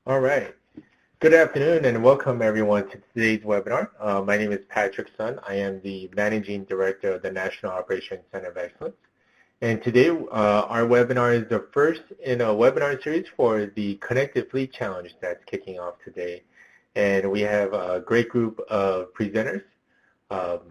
All right. Good afternoon and welcome everyone to today's webinar. My name is Patrick Sun. I am the Managing Director of the National Operations Center of Excellence. And today our webinar is the first in a webinar series for the Connected Fleet Challenge that's kicking off today. And we have a great group of presenters um,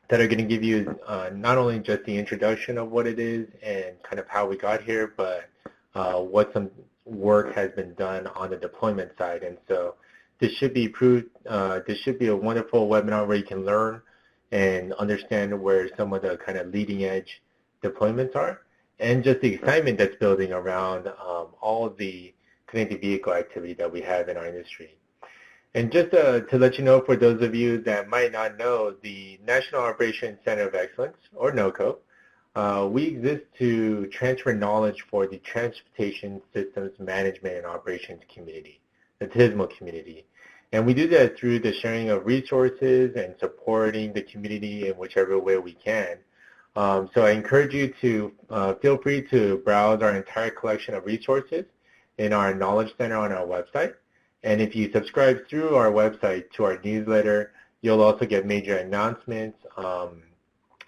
that are going to give you not only just the introduction of what it is and kind of how we got here, but what some work has been done on the deployment side. And so this should be this should be a wonderful webinar where you can learn and understand where some of the kind of leading edge deployments are and just the excitement that's building around all of the connected vehicle activity that we have in our industry. And just to let you know, for those of you that might not know, the National Operations Center of Excellence, or NOCO, we exist to transfer knowledge for the transportation systems management and operations community, the TISMO community. And we do that through the sharing of resources and supporting the community in whichever way we can. So I encourage you to feel free to browse our entire collection of resources in our Knowledge Center on our website. And if you subscribe through our website to our newsletter, you'll also get major announcements,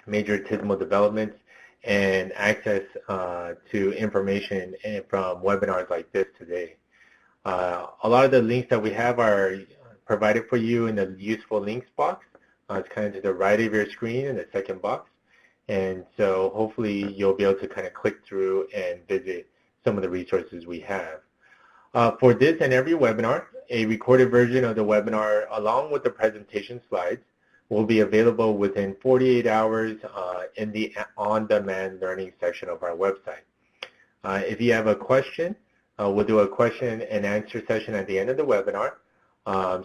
major TISMO developments, and access to information from webinars like this today. A lot of the links that we have are provided for you in the useful links box. It's kind of to the right of your screen in the second box. And so hopefully you'll be able to kind of click through and visit some of the resources we have. For this and every webinar, a recorded version of the webinar along with the presentation slides will be available within 48 hours in the on-demand learning section of our website. If you have a question, we'll do a question and answer session at the end of the webinar.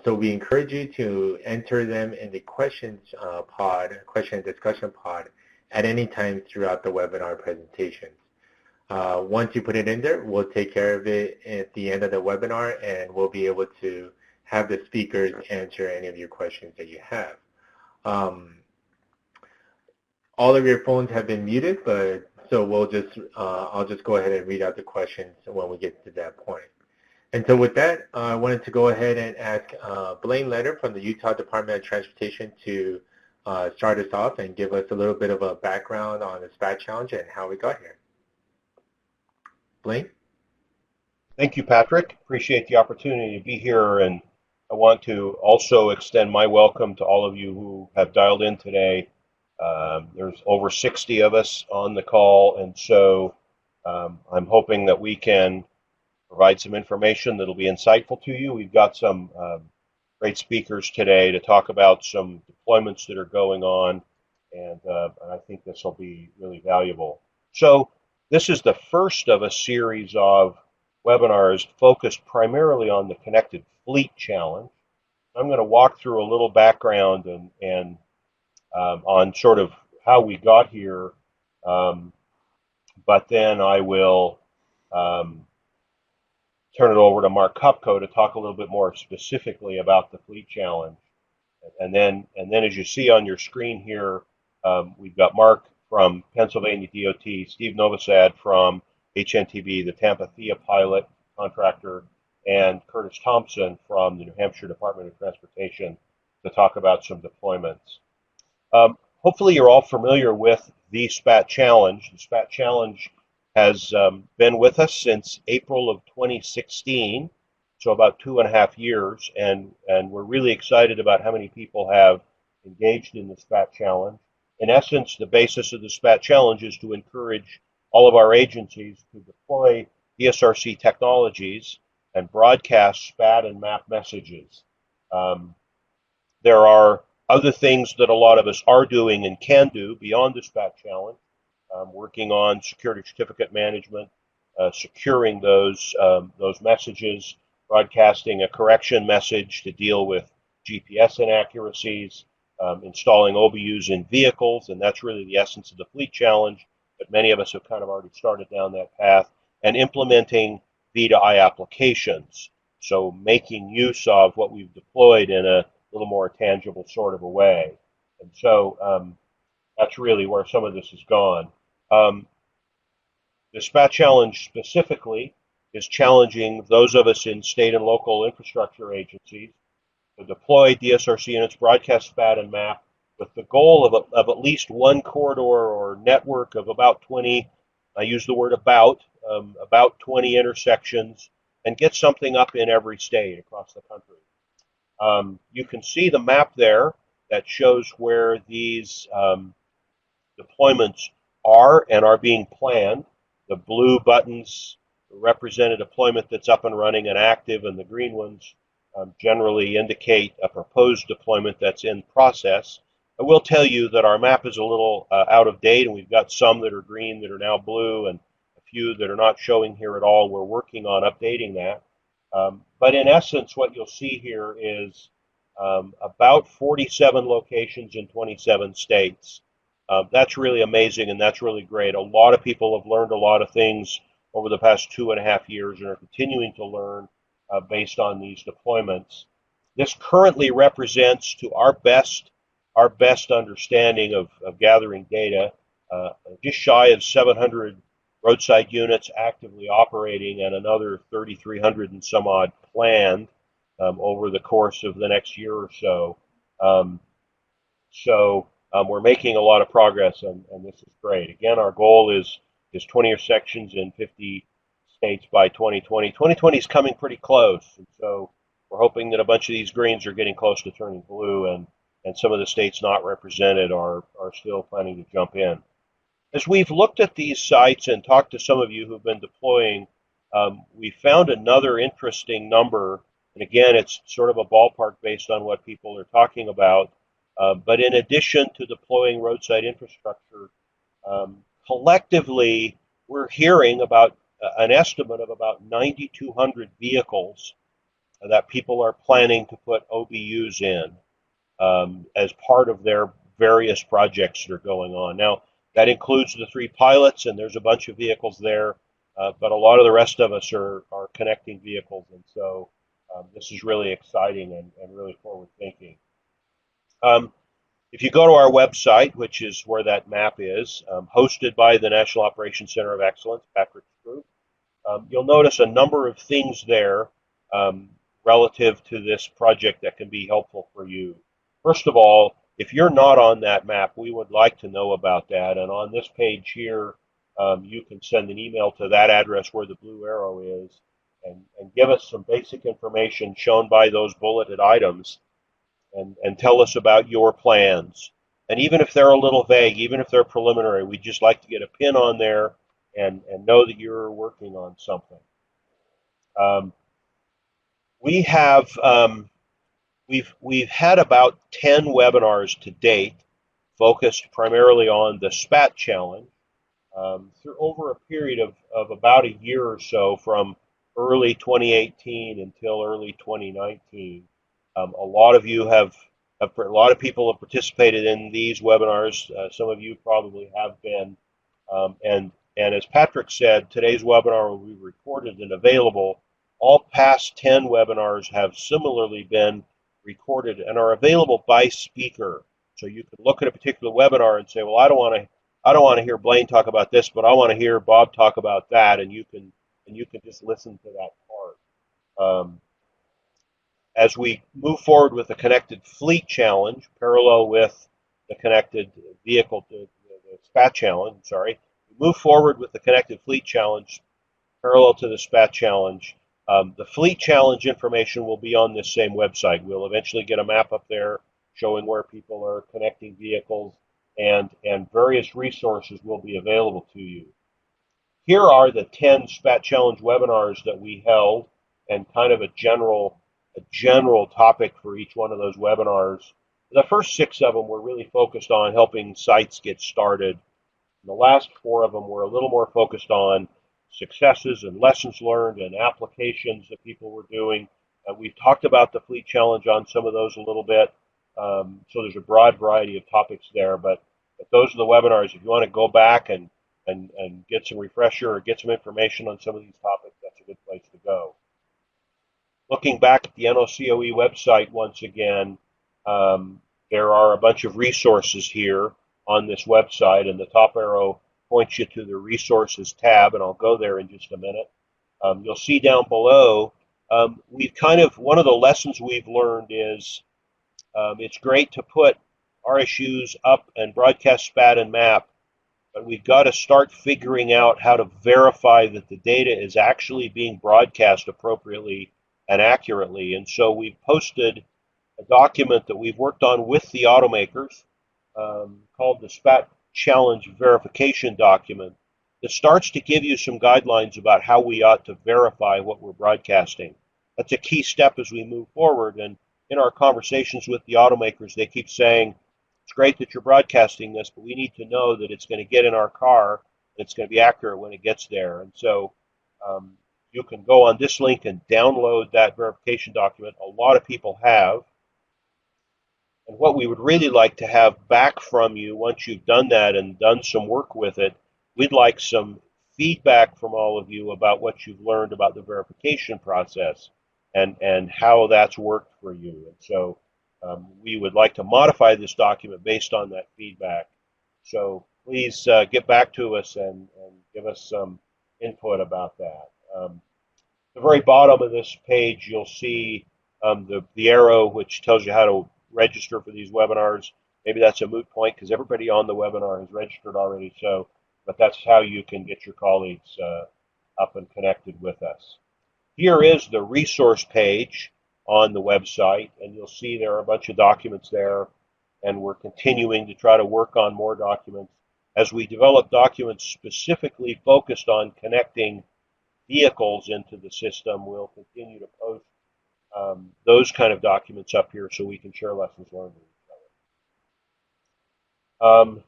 So we encourage you to enter them in the questions pod, question and discussion pod, at any time throughout the webinar presentation. Once you put it in there, we'll take care of it at the end of the webinar, and we'll be able to have the speakers answer any of your questions that you have. All of your phones have been muted, but so I'll just go ahead and read out the questions when we get to that point. And so with that, I wanted to go ahead and ask Blaine Leonard from the Utah Department of Transportation to start us off and give us a little bit of a background on the SPaT challenge and how we got here. Blaine? Thank you, Patrick. Appreciate the opportunity to be here, and I want to also extend my welcome to all of you who have dialed in today. There's over 60 of us on the call, and so I'm hoping that we can provide some information that'll be insightful to you. We've got some great speakers today to talk about some deployments that are going on, and I think this will be really valuable. So this is the first of a series of webinars focused primarily on the Connected Fleet Challenge. I'm going to walk through a little background and on sort of how we got here, but then I will turn it over to Mark Kupko to talk a little bit more specifically about the Fleet Challenge. And then as you see on your screen here, we've got Mark from Pennsylvania DOT, Steve Novosad from HNTB, the Tampa THIA pilot contractor, and Curtis Thompson from the New Hampshire Department of Transportation to talk about some deployments. Hopefully you're all familiar with the SPaT Challenge. The SPaT Challenge has been with us since April of 2016, so about 2.5 years, and we're really excited about how many people have engaged in the SPaT Challenge. In essence, the basis of the SPaT Challenge is to encourage all of our agencies to deploy DSRC technologies and broadcast SPaT and MAP messages. There are other things that a lot of us are doing and can do beyond the SPaT Challenge, working on security certificate management, securing those messages, broadcasting a correction message to deal with GPS inaccuracies, installing OBUs in vehicles, and that's really the essence of the Fleet Challenge, but many of us have kind of already started down that path, and implementing V2I applications, so making use of what we've deployed in a little more tangible sort of a way. And so that's really where some of this has gone. The SPaT Challenge specifically is challenging those of us in state and local infrastructure agencies to deploy DSRC units, broadcast SPaT and map with the goal of at least one corridor or network of about 20, I use the word about 20 intersections, and get something up in every state across the country. You can see the map there that shows where these deployments are and are being planned. The blue buttons represent a deployment that's up and running and active, and the green ones generally indicate a proposed deployment that's in process. I will tell you that our map is a little out of date, and we've got some that are green that are now blue, and a few that are not showing here at all. We're working on updating that. But in essence, what you'll see here is about 47 locations in 27 states. That's really amazing, and that's really great. A lot of people have learned a lot of things over the past 2.5 years and are continuing to learn based on these deployments. This currently represents, to our best understanding of gathering data, just shy of 700 roadside units actively operating and another 3,300 and some odd planned over the course of the next year or so. We're making a lot of progress, and this is great. Again, our goal is 20 intersections in 50 states by 2020. 2020 is coming pretty close, and so we're hoping that a bunch of these greens are getting close to turning blue, and some of the states not represented are still planning to jump in. As we've looked at these sites and talked to some of you who've been deploying, we found another interesting number, and again, it's sort of a ballpark based on what people are talking about. But in addition to deploying roadside infrastructure, collectively, we're hearing about an estimate of about 9,200 vehicles that people are planning to put OBUs in as part of their various projects that are going on. Now, that includes the 3 pilots, and there's a bunch of vehicles there, but a lot of the rest of us are connecting vehicles, and so this is really exciting and really forward-thinking. If you go to our website, which is where that map is, hosted by the National Operations Center of Excellence, Patrick's group, you'll notice a number of things there relative to this project that can be helpful for you. First of all, if you're not on that map, we would like to know about that. And on this page here, you can send an email to that address where the blue arrow is and give us some basic information shown by those bulleted items and tell us about your plans. And even if they're a little vague, even if they're preliminary, we'd just like to get a pin on there and know that you're working on something. We've had about 10 webinars to date focused primarily on the SPaT challenge through over a period of about a year or so, from early 2018 until early 2019. A lot of people have participated in these webinars. Some of you probably have been. And as Patrick said, today's webinar will be recorded and available. All past 10 webinars have similarly been recorded and are available by speaker. So you can look at a particular webinar and say, well, I don't want to hear Blaine talk about this, but I want to hear Bob talk about that, and you can just listen to that part. As we move forward with the Connected Fleet Challenge, parallel with the Connected Vehicle, the SPaT Challenge, we move forward with the Connected Fleet Challenge, parallel to the SPaT Challenge. The Fleet Challenge information will be on this same website. We'll eventually get a map up there showing where people are connecting vehicles, and various resources will be available to you. Here are the 10 SPaT Challenge webinars that we held, and kind of a general topic for each one of those webinars. The first 6 of them were really focused on helping sites get started. And the last 4 of them were a little more focused on successes and lessons learned and applications that people were doing. We've talked about the Fleet Challenge on some of those a little bit. So there's a broad variety of topics there, but those are the webinars. If you want to go back and get some refresher or get some information on some of these topics, that's a good place to go. Looking back at the NOCOE website once again, there are a bunch of resources here on this website, and the top arrow points you to the resources tab, and I'll go there in just a minute. You'll see down below, one of the lessons we've learned is it's great to put RSUs up and broadcast SPaT and map, but we've got to start figuring out how to verify that the data is actually being broadcast appropriately and accurately. And so we've posted a document that we've worked on with the automakers called the SPaT Challenge Verification Document that starts to give you some guidelines about how we ought to verify what we're broadcasting. That's a key step as we move forward. And in our conversations with the automakers, they keep saying, it's great that you're broadcasting this, but we need to know that it's going to get in our car and it's going to be accurate when it gets there. And so you can go on this link and download that verification document. A lot of people have. And what we would really like to have back from you once you've done that and done some work with it, we'd like some feedback from all of you about what you've learned about the verification process and how that's worked for you. And so we would like to modify this document based on that feedback. So please get back to us and give us some input about that. At the very bottom of this page, you'll see the arrow which tells you how to register for these webinars. Maybe that's a moot point because everybody on the webinar has registered already. But that's how you can get your colleagues up and connected with us. Here is the resource page on the website, and you'll see there are a bunch of documents there, and we're continuing to try to work on more documents. As we develop documents specifically focused on connecting vehicles into the system, we'll continue to post those kind of documents up here so we can share lessons learned with each other.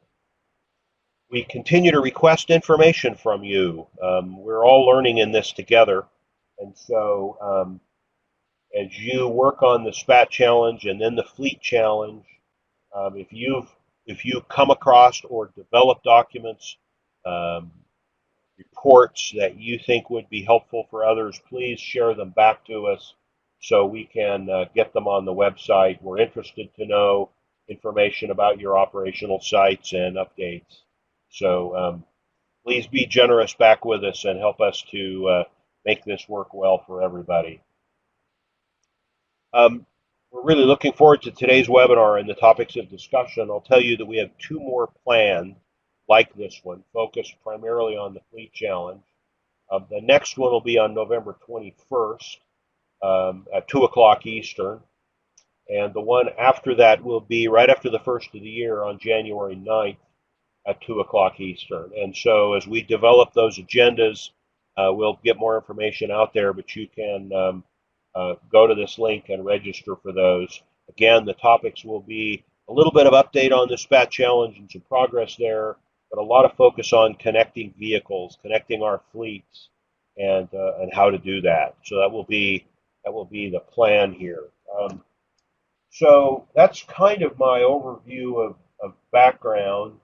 We continue to request information from you. We're all learning in this together, and so as you work on the SPaT challenge and then the fleet challenge, if you come across or develop documents, reports that you think would be helpful for others, please share them back to us so we can get them on the website. We're interested to know information about your operational sites and updates. So please be generous back with us and help us to make this work well for everybody. We're really looking forward to today's webinar and the topics of discussion. I'll tell you that we have 2 more planned like this one, focused primarily on the fleet challenge. The next one will be on November 21st at 2 o'clock Eastern. And the one after that will be right after the first of the year on January 9th at 2 o'clock Eastern. And so as we develop those agendas, we'll get more information out there, but you can go to this link and register for those. Again, the topics will be a little bit of update on the SPaT challenge and some progress there, but a lot of focus on connecting vehicles, connecting our fleets, and how to do that. So that will be the plan here. So that's kind of my overview of background.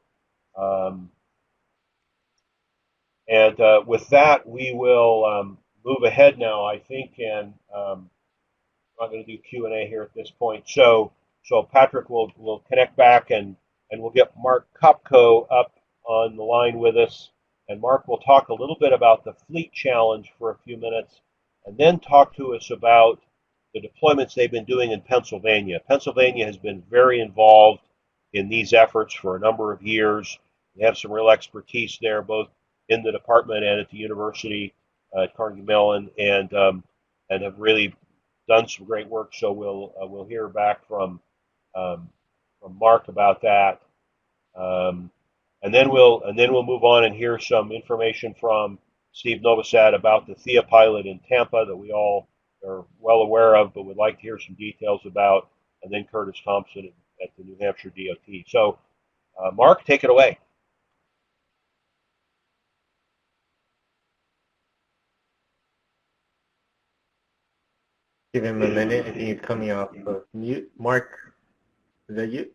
And with that, we will move ahead now, I think, and I'm not going to do Q&A here at this point. So Patrick will connect back, and we'll get Mark Kopko up on the line with us. And Mark will talk a little bit about the fleet challenge for a few minutes, and then talk to us about the deployments they've been doing in Pennsylvania. Pennsylvania has been very involved in these efforts for a number of years. They have some real expertise there, both in the department and at the university at Carnegie Mellon, and have really done some great work. So we'll hear back from Mark about that, and then we'll move on and hear some information from Steve Novosad about the Thea pilot in Tampa that we all are well aware of, but would like to hear some details about, and then Curtis Thompson at the New Hampshire DOT. So, Mark, take it away. Give him a minute. I think he's coming off of mute. Mark, is that you?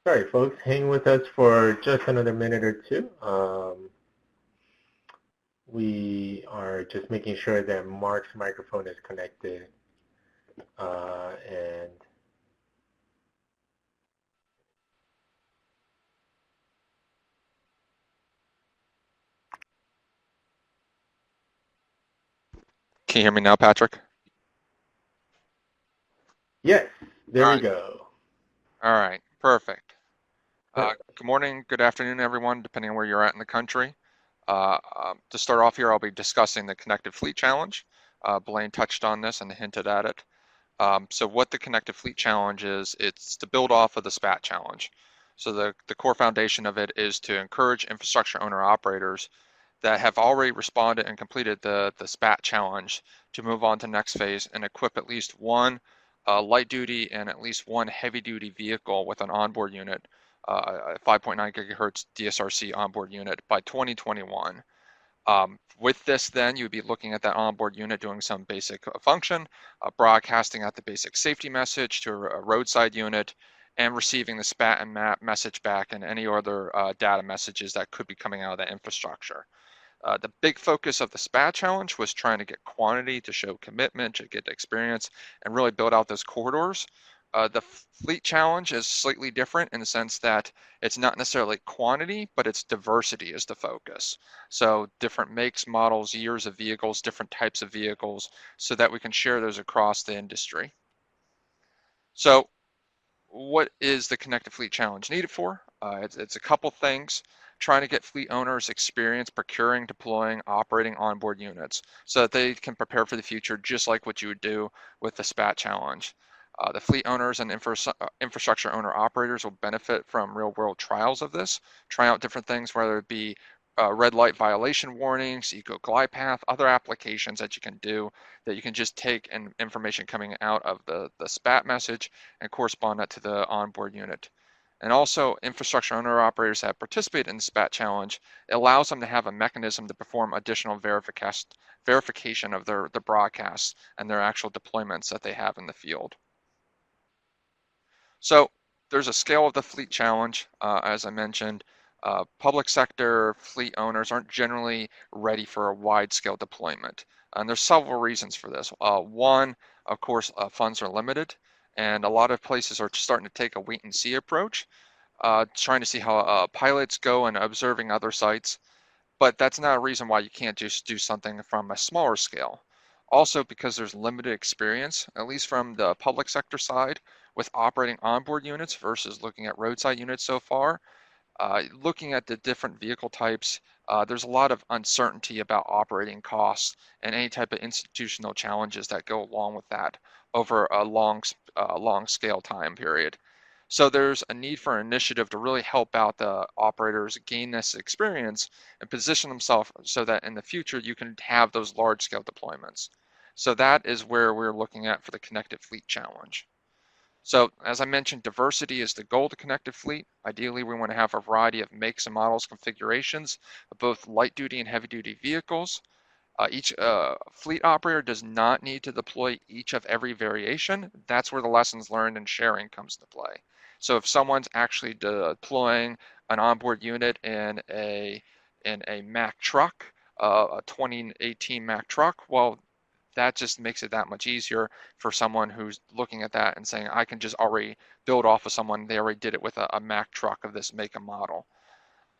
Sorry, folks. Hang with us for just another minute or two. We are just making sure that Mark's microphone is connected. And Can you hear me now, Patrick? yes, All there we right. go. All right. Perfect. Right. Good morning, good afternoon, everyone, depending on where you're at in the country. To start off here, I'll be discussing the Connected Fleet Challenge. Blaine touched on this and hinted at it. So what the Connected Fleet Challenge is, it's to build off of the SPaT Challenge. So the core foundation of it is to encourage infrastructure owner operators that have already responded and completed the SPaT challenge to move on to the next phase and equip at least one light duty and at least one heavy duty vehicle with an onboard unit, a 5.9 gigahertz DSRC onboard unit by 2021. With this, then you'd be looking at that onboard unit doing some basic function, broadcasting out the basic safety message to a roadside unit, and receiving the SPaT and map message back and any other data messages that could be coming out of that infrastructure. The big focus of the SPaT challenge was trying to get quantity to show commitment, to get experience, and really build out those corridors. The fleet challenge is slightly different in the sense that it's not necessarily quantity, but it's diversity is the focus. So different makes, models, years of vehicles, different types of vehicles, so that we can share those across the industry. So what is the Connected Fleet Challenge needed for? It's a couple things. Trying to get fleet owners experience procuring, deploying, operating onboard units so that they can prepare for the future, just like what you would do with the SPaT Challenge. The fleet owners and infrastructure owner operators will benefit from real world trials of this, try out different things, whether it be red light violation warnings, eco glide path, other applications that you can do that you can just take and information coming out of the SPaT message and correspond that to the onboard unit. And also infrastructure owner operators that participate in the SPaT challenge, it allows them to have a mechanism to perform additional verification of their broadcasts and their actual deployments that they have in the field. So there's a scale of the fleet challenge, as I mentioned. Public sector fleet owners aren't generally ready for a wide scale deployment. And there's several reasons for this. One, of course, funds are limited, and a lot of places are starting to take a wait and see approach, trying to see how pilots go and observing other sites. But that's not a reason why you can't just do something from a smaller scale. Also, because there's limited experience, at least from the public sector side, with operating onboard units versus looking at roadside units so far, looking at the different vehicle types, there's a lot of uncertainty about operating costs and any type of institutional challenges that go along with that over a long scale time period. So there's a need for an initiative to really help out the operators gain this experience and position themselves so that in the future you can have those large scale deployments. So that is where we're looking at for the Connected Fleet Challenge. So as I mentioned, diversity is the goal to Connected Fleet. Ideally, we want to have a variety of makes and models configurations of both light duty and heavy duty vehicles. Each fleet operator does not need to deploy each of every variation. That's where the lessons learned and sharing comes into play. So if someone's actually deploying an onboard unit in a Mack truck, a 2018 Mack truck, well, that just makes it that much easier for someone who's looking at that and saying, I can just already build off of someone. They already did it with a Mack truck of this make and model.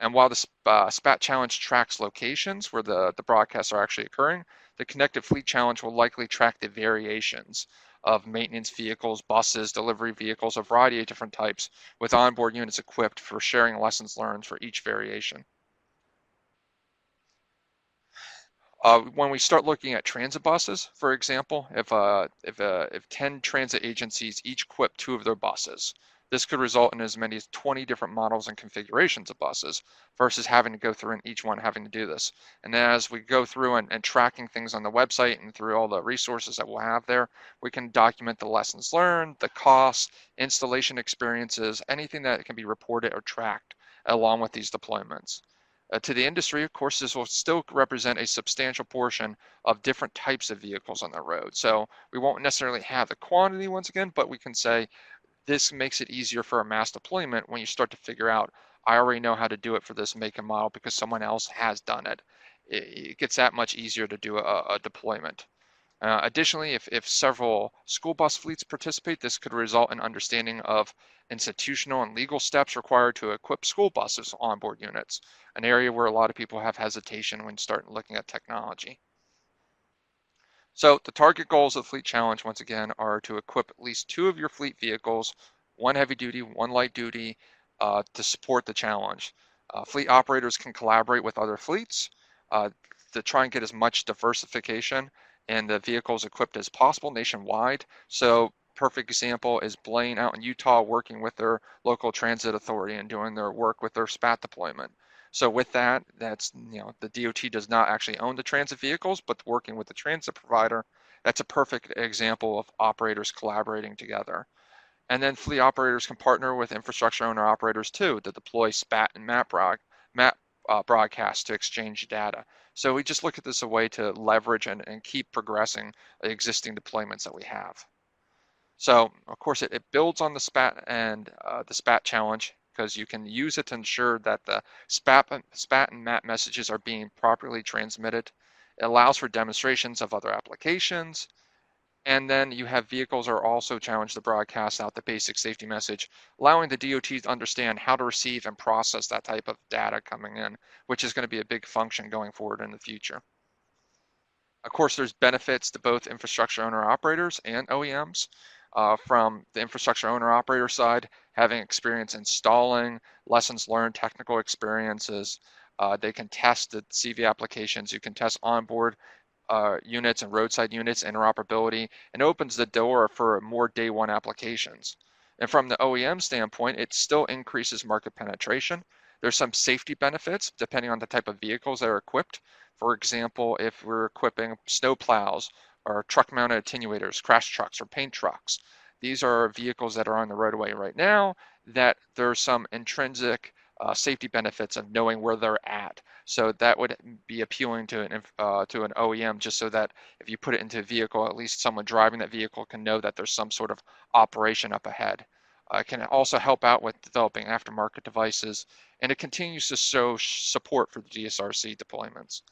And while the SPaT Challenge tracks locations where the broadcasts are actually occurring, the Connected Fleet Challenge will likely track the variations of maintenance vehicles, buses, delivery vehicles, a variety of different types with onboard units equipped for sharing lessons learned for each variation. When we start looking at transit buses, for example, if 10 transit agencies each equip 2 of their buses, this could result in as many as 20 different models and configurations of buses versus having to go through and each one having to do this. And then as we go through and tracking things on the website and through all the resources that we'll have there, we can document the lessons learned, the costs, installation experiences, anything that can be reported or tracked along with these deployments. To the industry, of course, this will still represent a substantial portion of different types of vehicles on the road. So we won't necessarily have the quantity once again, but we can say this makes it easier for a mass deployment when you start to figure out, I already know how to do it for this make and model because someone else has done it. It gets that much easier to do a deployment. Additionally, if several school bus fleets participate, this could result in understanding of institutional and legal steps required to equip school buses onboard units, an area where a lot of people have hesitation when starting looking at technology. So the target goals of the Fleet Challenge, once again, are to equip at least 2 of your fleet vehicles, 1 heavy duty, 1 light duty, to support the challenge. Fleet operators can collaborate with other fleets to try and get as much diversification and the vehicles equipped as possible nationwide. So perfect example is Blaine out in Utah working with their local transit authority and doing their work with their SPaT deployment. So with that, that's, the DOT does not actually own the transit vehicles, but working with the transit provider, that's a perfect example of operators collaborating together. And then fleet operators can partner with infrastructure owner operators too to deploy SPaT and map broadcasts to exchange data. So we just look at this as a way to leverage and keep progressing the existing deployments that we have. So of course it builds on the SPaT and the SPaT challenge, because you can use it to ensure that the SPaT and map messages are being properly transmitted. It allows for demonstrations of other applications. And then you have vehicles are also challenged to broadcast out the basic safety message, allowing the DOT to understand how to receive and process that type of data coming in, which is going to be a big function going forward in the future. Of course, there's benefits to both infrastructure owner operators and OEMs. From the infrastructure owner operator side, having experience installing, lessons learned, technical experiences, they can test the CV applications, you can test onboard units and roadside units, interoperability, and opens the door for more day one applications. And from the OEM standpoint, it still increases market penetration. There's some safety benefits depending on the type of vehicles that are equipped. For example, if we're equipping snow plows or truck mounted attenuators, crash trucks or paint trucks, these are vehicles that are on the roadway right now that there's some intrinsic safety benefits of knowing where they're at. So that would be appealing to an OEM, just so that if you put it into a vehicle, at least someone driving that vehicle can know that there's some sort of operation up ahead. It can also help out with developing aftermarket devices, and it continues to show support for the GSRC deployments.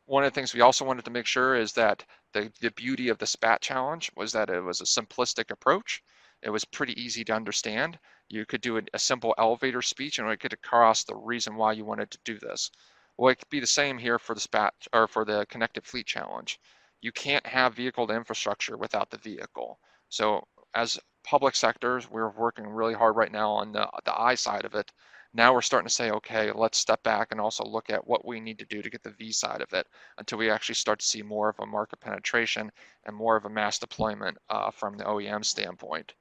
One of the things we also wanted to make sure is that the beauty of the SPaT challenge was that it was a simplistic approach. It was pretty easy to understand. You could do a simple elevator speech and it could across the reason why you wanted to do this. Well, it could be the same here for the SPaT or for the Connected Fleet Challenge. You can't have vehicle to infrastructure without the vehicle. So as public sectors, we're working really hard right now on the I side of it. Now we're starting to say, okay, let's step back and also look at what we need to do to get the V side of it until we actually start to see more of a market penetration and more of a mass deployment from the OEM standpoint.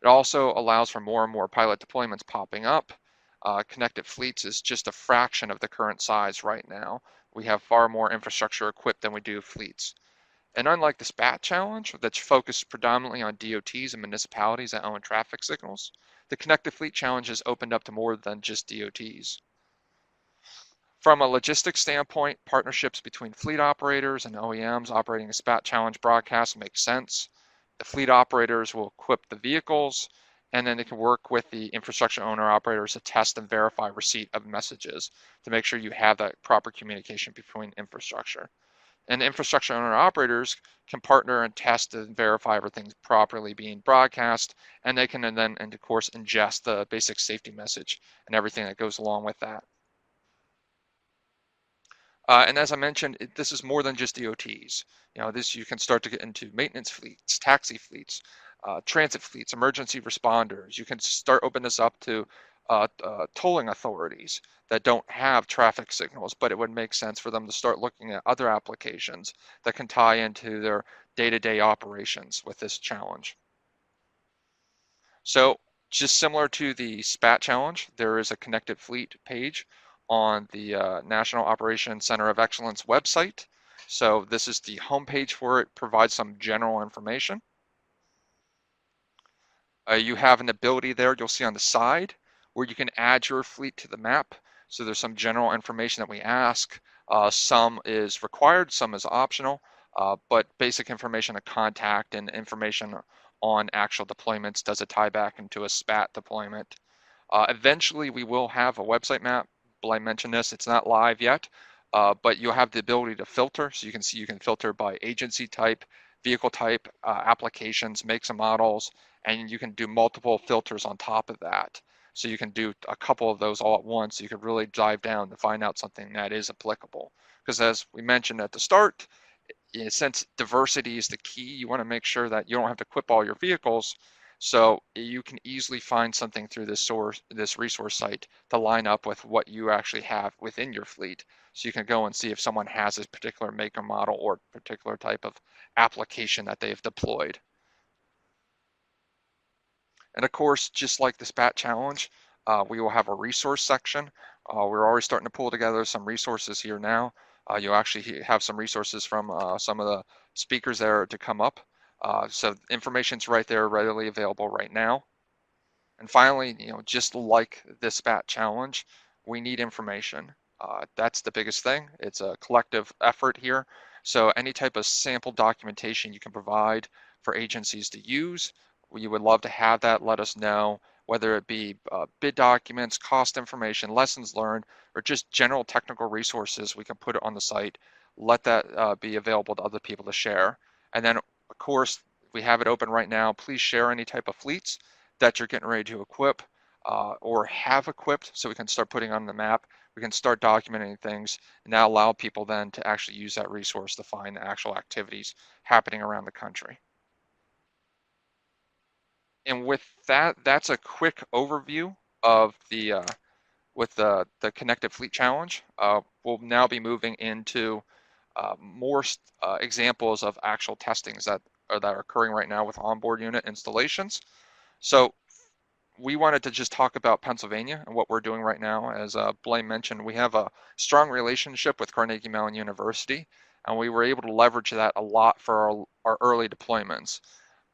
It also allows for more and more pilot deployments popping up. Connected fleets is just a fraction of the current size right now. We have far more infrastructure equipped than we do fleets. And unlike the SPaT challenge, that's focused predominantly on DOTs and municipalities that own traffic signals, the Connected Fleet Challenge is opened up to more than just DOTs. From a logistics standpoint, partnerships between fleet operators and OEMs operating a SPaT challenge broadcast make sense. The fleet operators will equip the vehicles, and then they can work with the infrastructure owner operators to test and verify receipt of messages to make sure you have that proper communication between infrastructure. And infrastructure owner operators can partner and test and verify everything's properly being broadcast, and they can then, and of course, ingest the basic safety message and everything that goes along with that. And as I mentioned, this is more than just DOTs. You can start to get into maintenance fleets, taxi fleets, transit fleets, emergency responders. You can start open this up to tolling authorities that don't have traffic signals, but it would make sense for them to start looking at other applications that can tie into their day-to-day operations with this challenge. So just similar to the SPaT challenge, there is a connected fleet page on the National Operations Center of Excellence website. So this is the homepage for it, provides some general information. You have an ability there, you'll see on the side, where you can add your fleet to the map. So there's some general information that we ask. Some is required, some is optional, but basic information of contact and information on actual deployments. Does it tie back into a SPaT deployment? Eventually, we will have a website map. Blaine mentioned this, it's not live yet, but you'll have the ability to filter. So you can see you can filter by agency type, vehicle type, applications, makes and models, and you can do multiple filters on top of that. So you can do a couple of those all at once. You could really dive down to find out something that is applicable. Because as we mentioned at the start, since diversity is the key, you want to make sure that you don't have to equip all your vehicles. So you can easily find something through this resource site to line up with what you actually have within your fleet. So you can go and see if someone has a particular make or model or particular type of application that they've deployed. And of course, just like the SPaT challenge, we will have a resource section. We're already starting to pull together some resources here now. You'll actually have some resources from some of the speakers there to come up. So information's right there, readily available right now. And finally, just like this SPaT challenge, we need information. That's the biggest thing. It's a collective effort here. So any type of sample documentation you can provide for agencies to use, we would love to have that. Let us know, whether it be bid documents, cost information, lessons learned, or just general technical resources. We can put it on the site. Let that be available to other people to share. And then, of course, we have it open right now. Please share any type of fleets that you're getting ready to equip or have equipped, so we can start putting on the map. We can start documenting things and now allow people then to actually use that resource to find the actual activities happening around the country. And with that, that's a quick overview of the Connected Fleet Challenge. We'll now be moving into more examples of actual testings that are occurring right now with onboard unit installations. So we wanted to just talk about Pennsylvania and what we're doing right now. As Blaine mentioned, we have a strong relationship with Carnegie Mellon University, and we were able to leverage that a lot for our early deployments.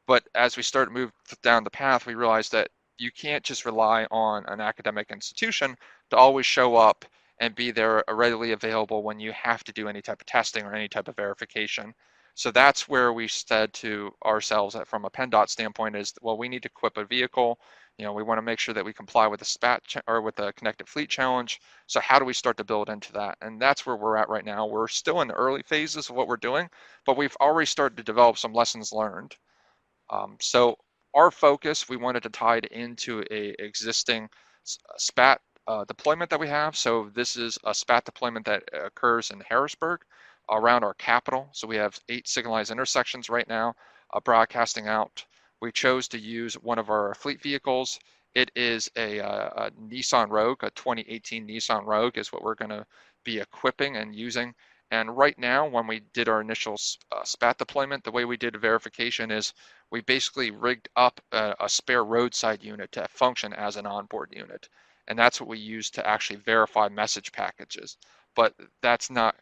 But as we start to move down the path, we realized that you can't just rely on an academic institution to always show up and be there readily available when you have to do any type of testing or any type of verification. So that's where we said to ourselves that from a PennDOT standpoint is, well, we need to equip a vehicle. We want to make sure that we comply with the SPaT or with the Connected Fleet Challenge. So how do we start to build into that? And that's where we're at right now. We're still in the early phases of what we're doing, but we've already started to develop some lessons learned. So our focus, we wanted to tie it into a existing SPaT deployment that we have. So this is a SPaT deployment that occurs in Harrisburg around our capital. So we have 8 signalized intersections right now broadcasting out. We chose to use one of our fleet vehicles. It is a Nissan Rogue, a 2018 Nissan Rogue is what we're going to be equipping and using. And right now, when we did our initial SPaT deployment, the way we did verification is we basically rigged up a spare roadside unit to function as an onboard unit. And that's what we use to actually verify message packages. But that's not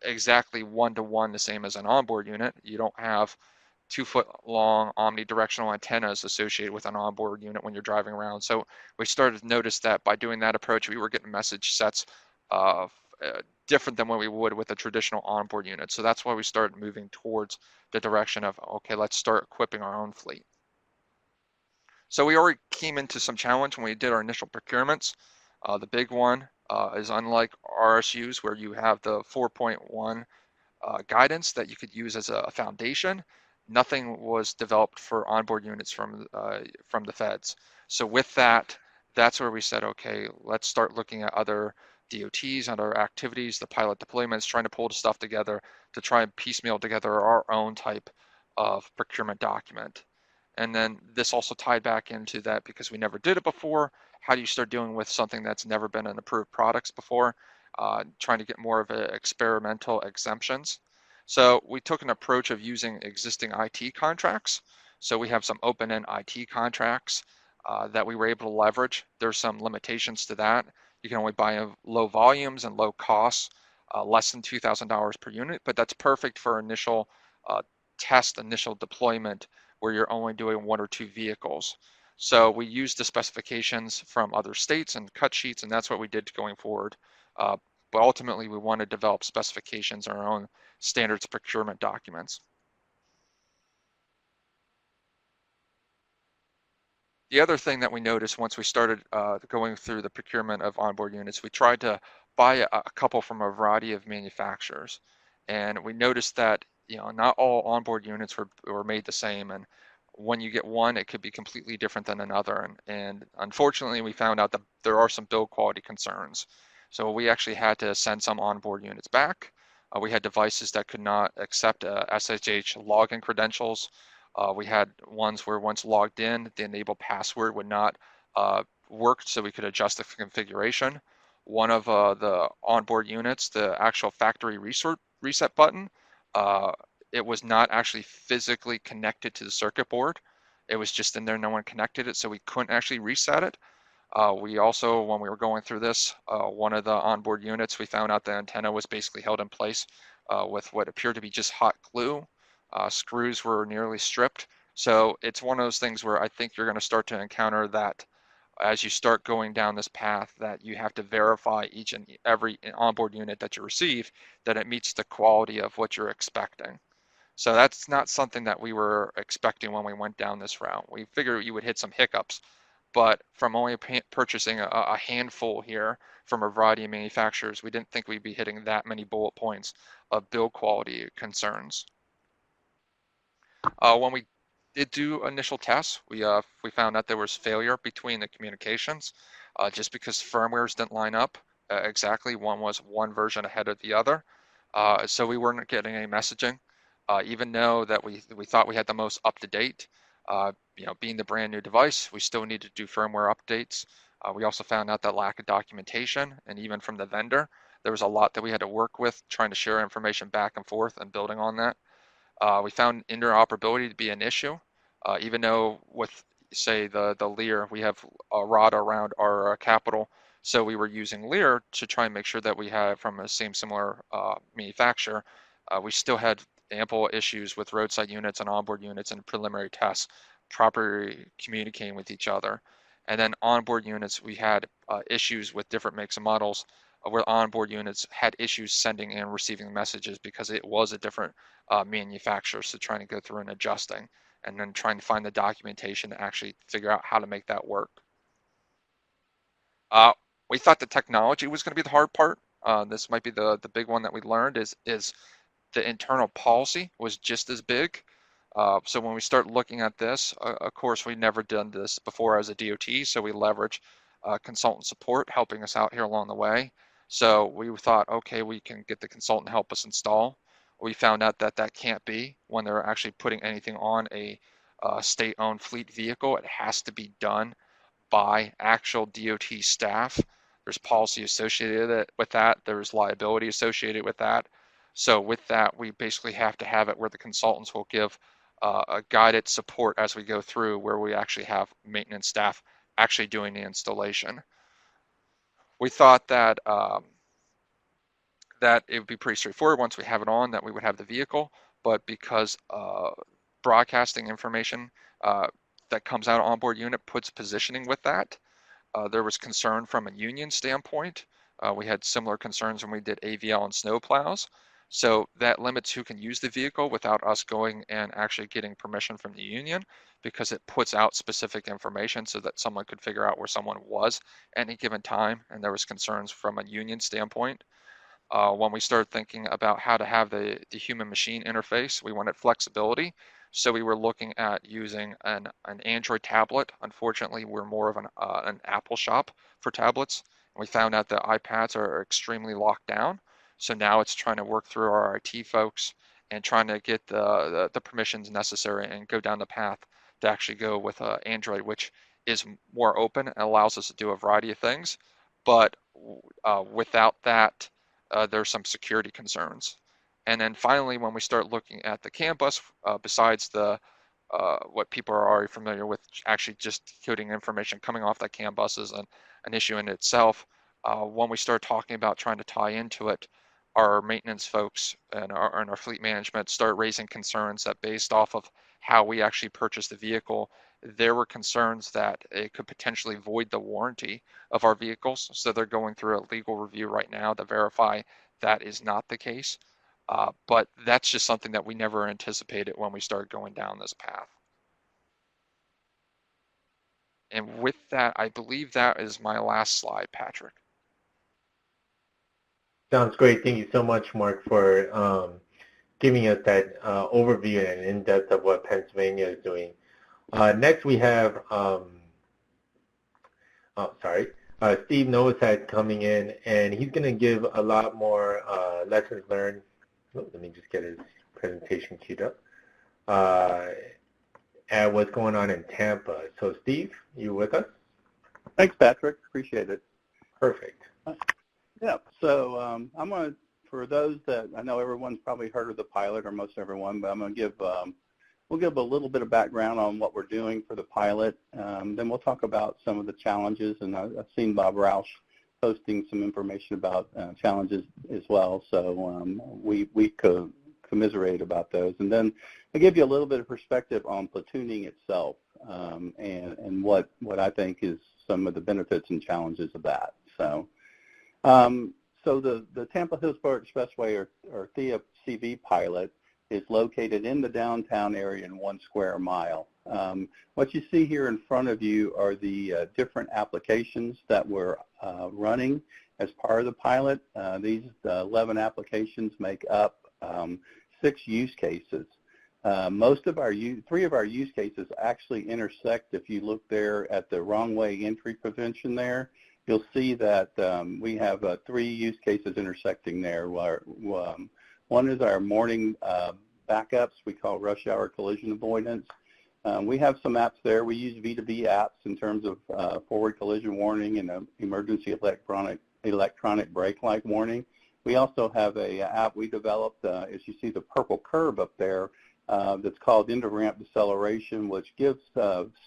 exactly one-to-one the same as an onboard unit. You don't have 2-foot long omnidirectional antennas associated with an onboard unit when you're driving around. So we started to notice that by doing that approach, we were getting message sets different than what we would with a traditional onboard unit. So that's why we started moving towards the direction of, okay, let's start equipping our own fleet. So we already came into some challenge when we did our initial procurements. The big one is, unlike RSUs where you have the 4.1 guidance that you could use as a foundation, nothing was developed for onboard units from the feds. So with that, that's where we said, okay, let's start looking at other DOTs, other activities, the pilot deployments, trying to pull the stuff together to try and piecemeal together our own type of procurement document. And then this also tied back into that because we never did it before. How do you start dealing with something that's never been an approved products before? Trying to get more of experimental exemptions. So we took an approach of using existing IT contracts. So we have some open-end IT contracts that we were able to leverage. There's some limitations to that. You can only buy in low volumes and low costs, less than $2,000 per unit, but that's perfect for initial test, initial deployment, where you're only doing 1 or 2 vehicles. So we used the specifications from other states and cut sheets, and that's what we did going forward. But ultimately, we want to develop specifications in our own standards procurement documents. The other thing that we noticed once we started going through the procurement of onboard units, we tried to buy a couple from a variety of manufacturers, and we noticed that not all onboard units were made the same, and when you get one, it could be completely different than another. And unfortunately, we found out that there are some build quality concerns. So we actually had to send some onboard units back. We had devices that could not accept SSH login credentials. We had ones where once logged in, the enable password would not work, so we could adjust the configuration. One of the onboard units, the actual factory reset button, it was not actually physically connected to the circuit board. It was just in there, no one connected it, so we couldn't actually reset it. We also, when we were going through this, one of the onboard units, we found out the antenna was basically held in place with what appeared to be just hot glue. Screws were nearly stripped. So it's one of those things where I think you're going to start to encounter that as you start going down this path, that you have to verify each and every onboard unit that you receive, that it meets the quality of what you're expecting. So that's not something that we were expecting when we went down this route. We figured you would hit some hiccups, but from only purchasing a handful here from a variety of manufacturers, we didn't think we'd be hitting that many bullet points of build quality concerns. When we did do initial tests, we found out there was failure between the communications, just because firmwares didn't line up exactly. One was one version ahead of the other, so we weren't getting any messaging. Even though that we thought we had the most up to date, being the brand new device, we still need to do firmware updates. We also found out that lack of documentation, and even from the vendor, there was a lot that we had to work with, trying to share information back and forth and building on that. We found interoperability to be an issue, even though with, say, the Lear, we have a rod around our capital, so we were using Lear to try and make sure that we had from a similar manufacturer. We still had ample issues with roadside units and onboard units and preliminary tests properly communicating with each other. And then onboard units, we had issues with different makes and models where onboard units had issues sending and receiving messages because it was a different manufacturer. So trying to go through and adjusting, and then trying to find the documentation to actually figure out how to make that work. We thought the technology was going to be the hard part. This might be the big one that we learned is the internal policy was just as big. So when we start looking at this, of course, we've never done this before as a DOT, so we leverage consultant support helping us out here along the way. So we thought, okay, we can get the consultant to help us install. We found out that that can't be when they're actually putting anything on a state-owned fleet vehicle. It has to be done by actual DOT staff. There's policy associated with that. There's liability associated with that. So with that, we basically have to have it where the consultants will give a guided support as we go through, where we actually have maintenance staff actually doing the installation. We thought that that it would be pretty straightforward once we have it on, that we would have the vehicle, but because broadcasting information that comes out of onboard unit puts positioning with that, there was concern from a union standpoint. We had similar concerns when we did AVL and snowplows. So that limits who can use the vehicle without us going and actually getting permission from the union, because it puts out specific information so that someone could figure out where someone was at any given time. And there was concerns from a union standpoint. When we started thinking about how to have the human machine interface, we wanted flexibility. So we were looking at using an Android tablet. Unfortunately, we're more of an Apple shop for tablets. And we found out that iPads are extremely locked down. So now it's trying to work through our IT folks and trying to get the permissions necessary and go down the path to actually go with Android, which is more open and allows us to do a variety of things. But without that, there's some security concerns. And then finally, when we start looking at the CAN bus, besides the what people are already familiar with, actually just coding information coming off that CAN bus is an issue in itself. When we start talking about trying to tie into it, our maintenance folks and our fleet management start raising concerns that based off of how we actually purchased the vehicle, there were concerns that it could potentially void the warranty of our vehicles. So they're going through a legal review right now to verify that is not the case. But that's just something that we never anticipated when we started going down this path. And with that, I believe that is my last slide, Patrick. Sounds great. Thank you so much, Mark, for giving us that overview and in-depth of what Pennsylvania is doing. Next, we have, Steve Novosad coming in, and he's going to give a lot more lessons learned. Oh, let me just get his presentation queued up. At what's going on in Tampa. So, Steve, you with us? Thanks, Patrick. Appreciate it. Perfect. Yeah. So I'm going to, for those that I know everyone's probably heard of the pilot, or most everyone, but I'm going to give we'll give a little bit of background on what we're doing for the pilot. Then we'll talk about some of the challenges, and I've seen Bob Roush posting some information about challenges as well. So we commiserate about those, and then I'll give you a little bit of perspective on platooning itself, and what I think is some of the benefits and challenges of that. So so the Tampa Hillsborough Expressway, or THIA CV pilot, is located in the downtown area in 1 square mile. What you see here in front of you are the different applications that we're running as part of the pilot. These 11 applications make up 6 use cases. Most of our 3 of our use cases actually intersect. If you look there at the wrong way entry prevention there, you'll see that we have 3 use cases intersecting there. One is our morning backups we call rush hour collision avoidance. We have some apps there. We use V2V apps in terms of forward collision warning and emergency electronic brake light warning. We also have a app we developed, as you see the purple curve up there, that's called into-ramp deceleration, which gives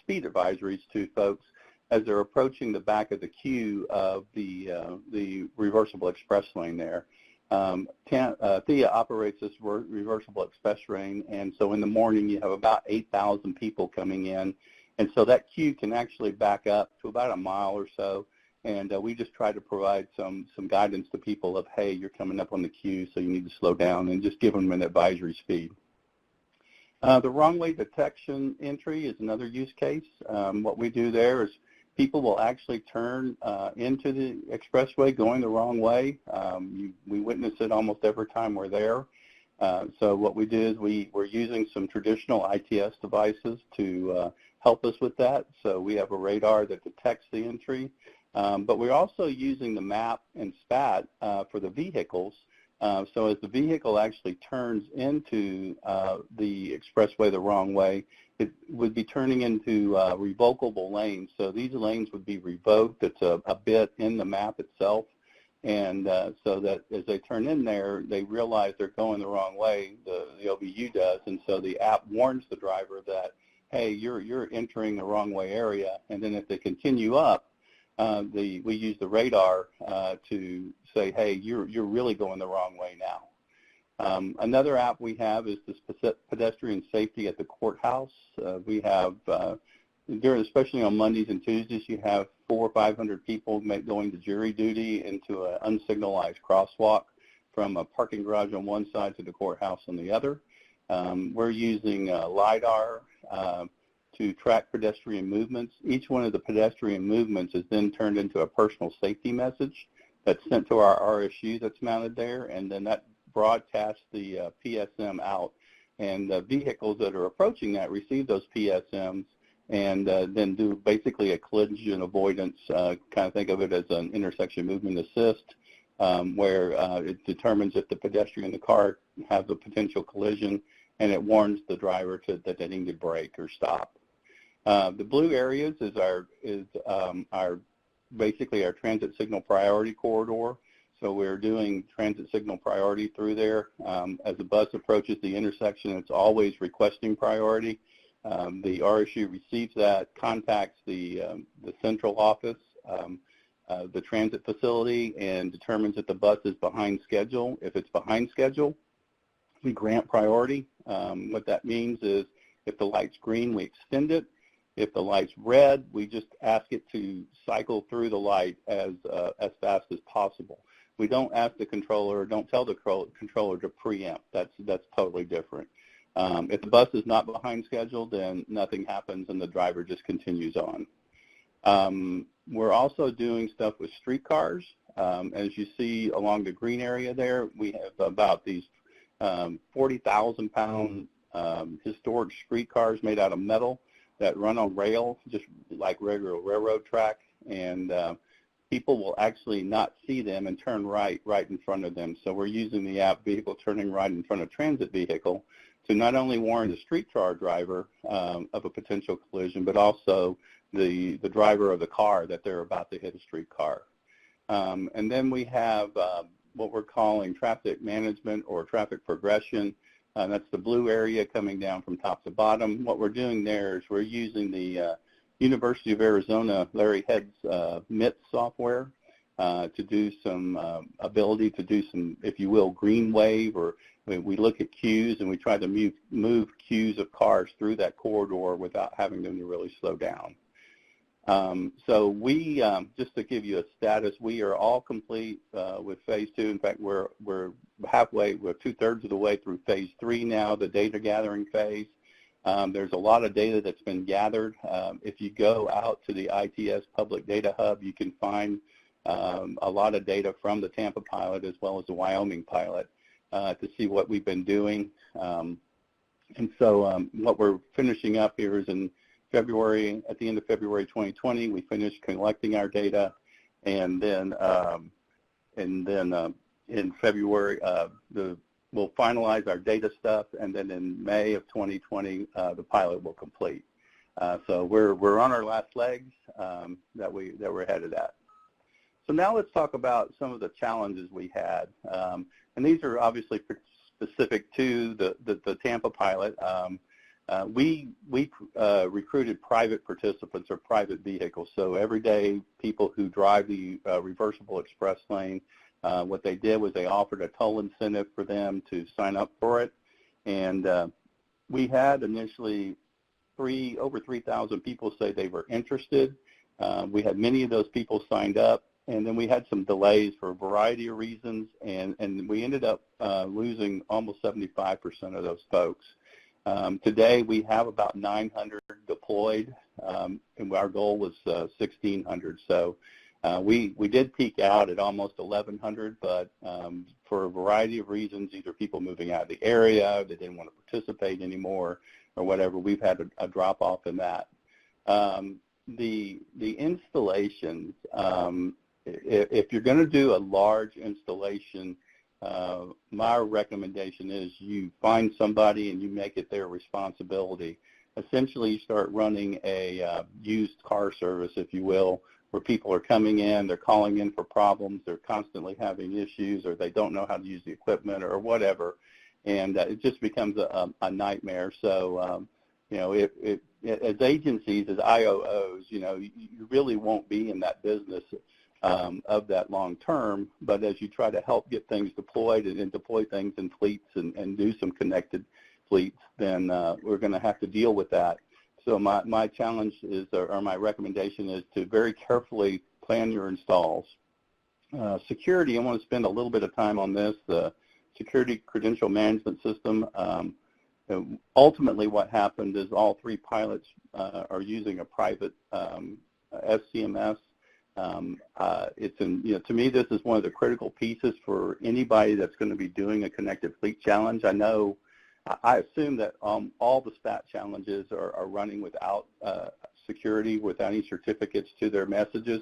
speed advisories to folks as they're approaching the back of the queue of the reversible express lane there. THIA operates this reversible express lane, and so in the morning you have about 8,000 people coming in, and so that queue can actually back up to about a mile or so, and we just try to provide some guidance to people of, hey, you're coming up on the queue, so you need to slow down, and just give them an advisory speed. The wrong way detection entry is another use case. What we do there is people will actually turn into the expressway going the wrong way. We witness it almost every time we're there. So what we do is we're using some traditional ITS devices to help us with that. So we have a radar that detects the entry, but we're also using the map and SPaT for the vehicles. So as the vehicle actually turns into the expressway the wrong way, it would be turning into revocable lanes. So these lanes would be revoked. It's a bit in the map itself. And so that as they turn in there, they realize they're going the wrong way, the OBU does. And so the app warns the driver that, hey, you're entering the wrong way area. And then if they continue up, we use the radar to say, hey, you're really going the wrong way now. Another app we have is this pedestrian safety at the courthouse. We have, especially on Mondays and Tuesdays, you have 400 or 500 people going to jury duty into an unsignalized crosswalk from a parking garage on one side to the courthouse on the other. We're using LiDAR to track pedestrian movements. Each one of the pedestrian movements is then turned into a personal safety message that's sent to our RSU that's mounted there, and then that broadcasts the PSM out. And the vehicles that are approaching that receive those PSMs and then do basically a collision avoidance, kind of think of it as an intersection movement assist, where it determines if the pedestrian in the car has a potential collision, and it warns the driver that they need to brake or stop. The blue areas is basically our transit signal priority corridor. So we're doing transit signal priority through there. As the bus approaches the intersection, it's always requesting priority. The RSU receives that, contacts the central office, the transit facility, and determines if the bus is behind schedule. If it's behind schedule, we grant priority. What that means is if the light's green, we extend it. If the light's red, we just ask it to cycle through the light as fast as possible. We don't ask the controller, or don't tell the controller to preempt. That's totally different. If the bus is not behind schedule, then nothing happens and the driver just continues on. We're also doing stuff with streetcars. As you see along the green area there, we have about these 40,000-pound historic streetcars made out of metal that run on rails, just like regular railroad track, and people will actually not see them and turn right in front of them. So we're using the app Vehicle Turning Right in Front of Transit Vehicle to not only warn the streetcar driver of a potential collision, but also the driver of the car that they're about to hit a streetcar. And then we have what we're calling traffic management or traffic progression. That's the blue area coming down from top to bottom. What we're doing there is we're using the University of Arizona Larry Head's MIT software to do some ability to do some, if you will, green wave, or we look at queues and we try to move queues of cars through that corridor without having them to really slow down. So we, just to give you a status, we are all complete with phase 2. In fact, we're halfway, we're 2/3 of the way through phase 3 now, the data gathering phase. There's a lot of data that's been gathered. If you go out to the ITS Public Data Hub, you can find a lot of data from the Tampa pilot as well as the Wyoming pilot to see what we've been doing. And so what we're finishing up here is in February, at the end of February 2020, we finished collecting our data, and then in February we'll finalize our data stuff, and then in May of 2020 the pilot will complete. So we're on our last legs that we're headed at. So now let's talk about some of the challenges we had, and these are obviously specific to the Tampa pilot. We recruited private participants or private vehicles. So every day, people who drive the reversible express lane, what they did was they offered a toll incentive for them to sign up for it. And we had initially over 3,000 people say they were interested. We had many of those people signed up, and then we had some delays for a variety of reasons, and we ended up losing almost 75% of those folks. Today we have about 900 deployed, and our goal was 1,600. So we did peak out at almost 1,100, but for a variety of reasons, either people moving out of the area, they didn't want to participate anymore, or whatever, we've had a drop off in that. The installations, if you're going to do a large installation, my recommendation is you find somebody and you make it their responsibility. Essentially, you start running a used car service, if you will, where people are coming in, they're calling in for problems, they're constantly having issues, or they don't know how to use the equipment or whatever, and it just becomes a nightmare. So, you know, as agencies, as IOOs, you know, you really won't be in that business of that long term, but as you try to help get things deployed and deploy things in fleets and do some connected fleets, then we're going to have to deal with that. So my challenge is, or my recommendation is, to very carefully plan your installs. Security, I want to spend a little bit of time on this. The security credential management system, ultimately what happened is all 3 pilots are using a private SCMS. To me, this is one of the critical pieces for anybody that's going to be doing a connected fleet challenge. I assume that all the SPaT challenges are running without security, without any certificates to their messages,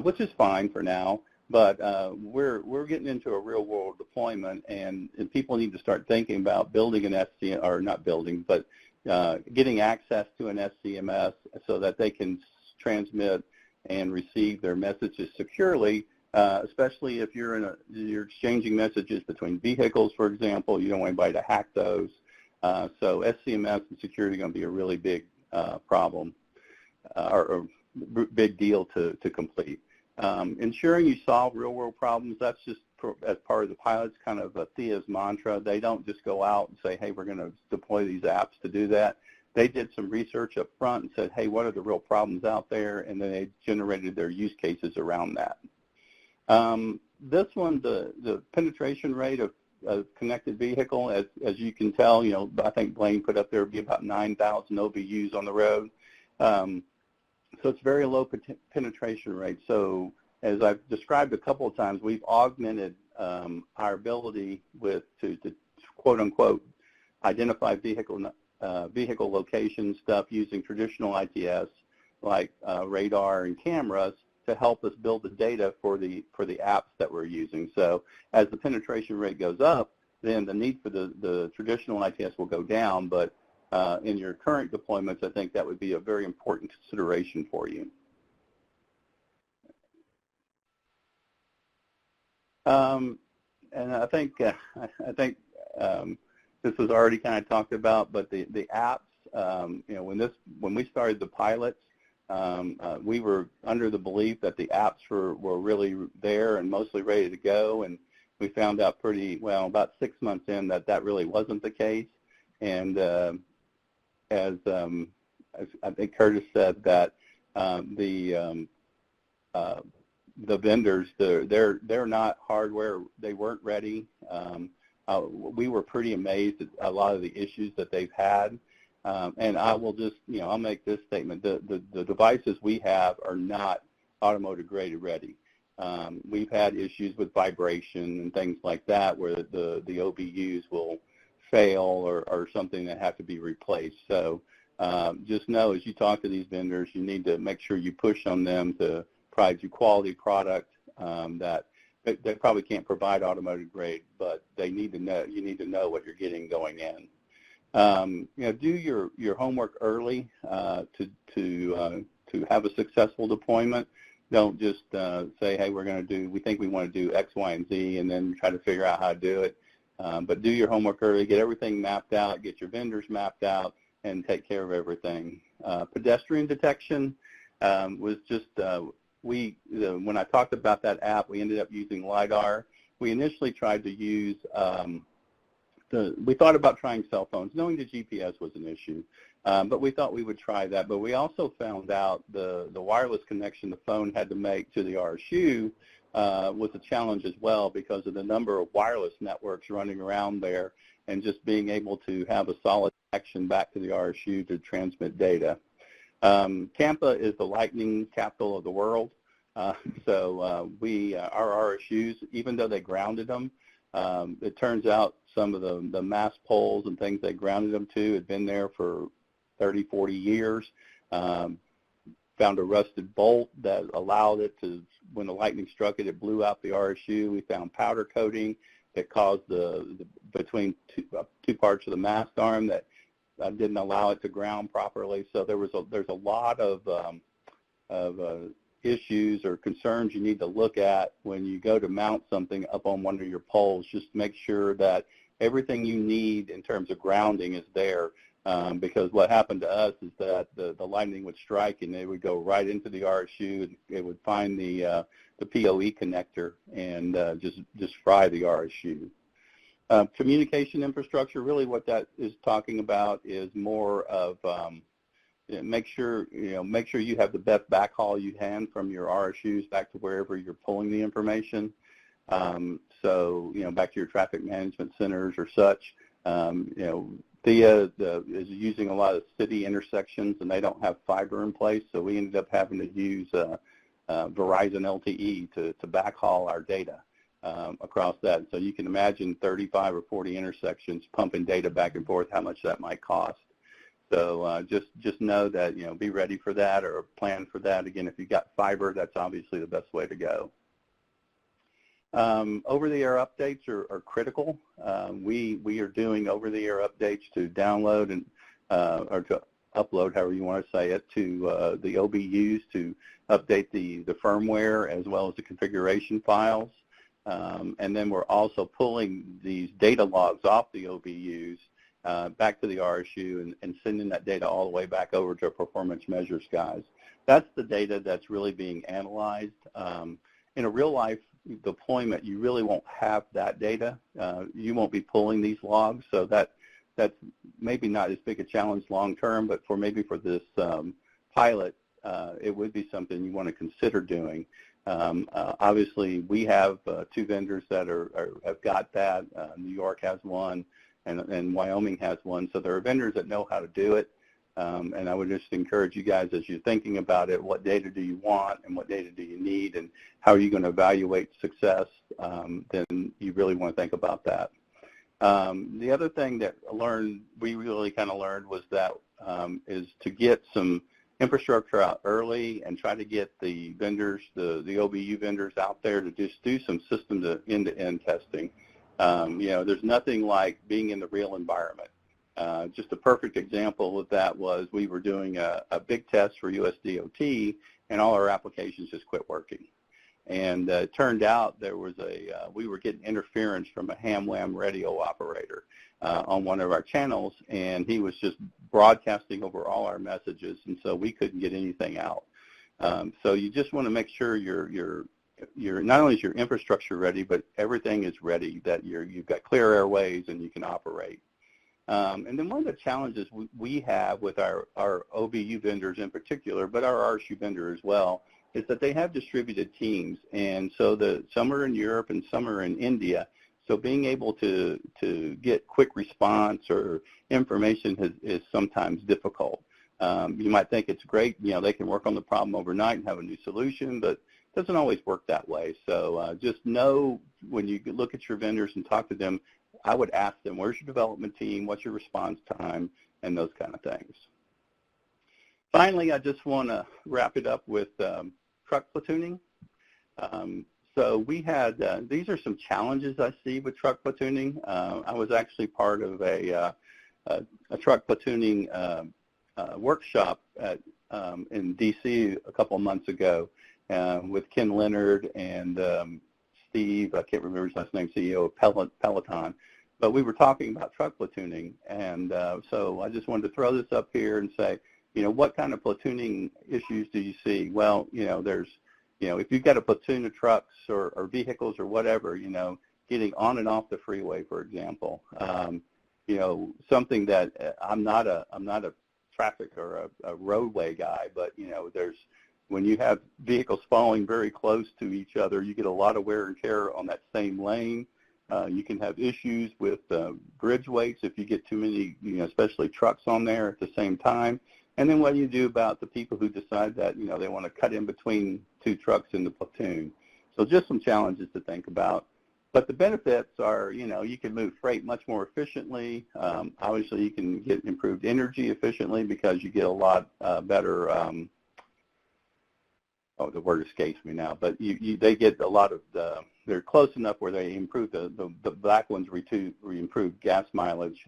which is fine for now. But we're getting into a real world deployment, and people need to start thinking about building an SCMS, or not building, but getting access to an SCMS so that they can transmit and receive their messages securely, especially if you're exchanging messages between vehicles, for example. You don't want anybody to hack those. So SCMS and security are going to be a really big problem, or big deal to complete. Ensuring you solve real-world problems, that's just as part of the pilot's kind of a THEA's mantra. They don't just go out and say, hey, we're going to deploy these apps to do that. They did some research up front and said, hey, what are the real problems out there? And then they generated their use cases around that. This one, the penetration rate of connected vehicle, as you can tell, you know, I think Blaine put up there would be about 9,000 OBUs on the road. So it's very low penetration rate. So as I've described a couple of times, we've augmented our ability to quote unquote identify vehicle location stuff using traditional ITS like radar and cameras to help us build the data for the apps that we're using. So as the penetration rate goes up, then the need for the traditional ITS will go down, but in your current deployments, I think that would be a very important consideration for you. And I think this was already kind of talked about, but the apps, you know, when we started the pilots, we were under the belief that the apps were really there and mostly ready to go, and we found out pretty well about 6 months in that really wasn't the case. And as I think Curtis said, that the vendors, they're not hardware, they weren't ready. We were pretty amazed at a lot of the issues that they've had. And I will just, you know, I'll make this statement. The devices we have are not automotive grade ready. We've had issues with vibration and things like that where the OBUs will fail or something that have to be replaced. So just know as you talk to these vendors, you need to make sure you push on them to provide you quality product that they probably can't provide automotive grade, but they need to know, you need to know what you're getting going in. You know, do your homework early to have a successful deployment. Don't just say, hey, we think we want to do X, Y, and Z, and then try to figure out how to do it. But do your homework early, get everything mapped out, get your vendors mapped out, and take care of everything. Pedestrian detection was just, when I talked about that app, we ended up using LiDAR. We initially tried to use, we thought about trying cell phones, knowing the GPS was an issue, but we thought we would try that. But we also found out the wireless connection the phone had to make to the RSU was a challenge as well because of the number of wireless networks running around there and just being able to have a solid connection back to the RSU to transmit data. Tampa is the lightning capital of the world, so our RSUs, even though they grounded them, it turns out some of the mast poles and things they grounded them to had been there for 30, 40 years. Found a rusted bolt that allowed it to, when the lightning struck it, it blew out the RSU. We found powder coating that caused between two parts of the mast arm that didn't allow it to ground properly. So there's a lot of issues or concerns you need to look at when you go to mount something up on one of your poles. Just make sure that everything you need in terms of grounding is there. Because what happened to us is that the lightning would strike and it would go right into the RSU and it would find the PoE connector and just fry the RSU. Communication infrastructure, really what that is talking about is more of make sure you have the best backhaul you can from your RSUs back to wherever you're pulling the information. So back to your traffic management centers or such. Thea is using a lot of city intersections and they don't have fiber in place, so we ended up having to use Verizon LTE to backhaul our data across that. So you can imagine 35 or 40 intersections pumping data back and forth, how much that might cost. So just know that, be ready for that or plan for that. Again, if you've got fiber, that's obviously the best way to go. Over-the-air updates are critical. We are doing over-the-air updates to download and or to upload, however you want to say it, to the OBUs to update the firmware as well as the configuration files. And then we're also pulling these data logs off the OBUs back to the RSU and sending that data all the way back over to our performance measures guys. That's the data that's really being analyzed. In a real-life deployment, you really won't have that data. You won't be pulling these logs, so that's maybe not as big a challenge long-term, but for this pilot, it would be something you want to consider doing. Obviously, we have two vendors that have got that. New York has one, and Wyoming has one, so there are vendors that know how to do it. And I would just encourage you guys, as you're thinking about it, what data do you want and what data do you need, and how are you going to evaluate success, then you really want to think about that. The other thing that we really kind of learned was that is to get some infrastructure out early and try to get the vendors, the OBU vendors out there to just do some system to end-to-end testing. There's nothing like being in the real environment. Just a perfect example of that was we were doing a big test for USDOT, and all our applications just quit working. And it turned out there was we were getting interference from a ham-wham radio operator on one of our channels, and he was just broadcasting over all our messages, and so we couldn't get anything out. So you just want to make sure you're not only is your infrastructure ready, but everything is ready, that you've got clear airways and you can operate. And then one of the challenges we have with our OBU vendors in particular, but our RSU vendor as well, is that they have distributed teams, and so some are in Europe and some are in India. So being able to get quick response or information is sometimes difficult. You might think it's great, they can work on the problem overnight and have a new solution, but it doesn't always work that way. So just know when you look at your vendors and talk to them, I would ask them, where's your development team, what's your response time, and those kind of things. Finally, I just want to wrap it up with truck platooning. So we had, these are some challenges I see with truck platooning. I was actually part of a truck platooning workshop in DC a couple of months ago with Ken Leonard and Steve, I can't remember his last name, CEO of Peloton. But we were talking about truck platooning, and so I just wanted to throw this up here and say, what kind of platooning issues do you see? Well, there's, if you've got a platoon of trucks or vehicles or whatever, getting on and off the freeway, for example, something that I'm not a traffic or a roadway guy, but when you have vehicles following very close to each other, you get a lot of wear and tear on that same lane. You can have issues with bridge weights if you get too many, especially trucks on there at the same time. And then what do you do about the people who decide that, they want to cut in between two trucks in the platoon? So just some challenges to think about. But the benefits are, you can move freight much more efficiently. Obviously, you can get improved energy efficiently because you get a lot better, the word escapes me now, but they get a lot of they're close enough where they improve the black ones improve gas mileage.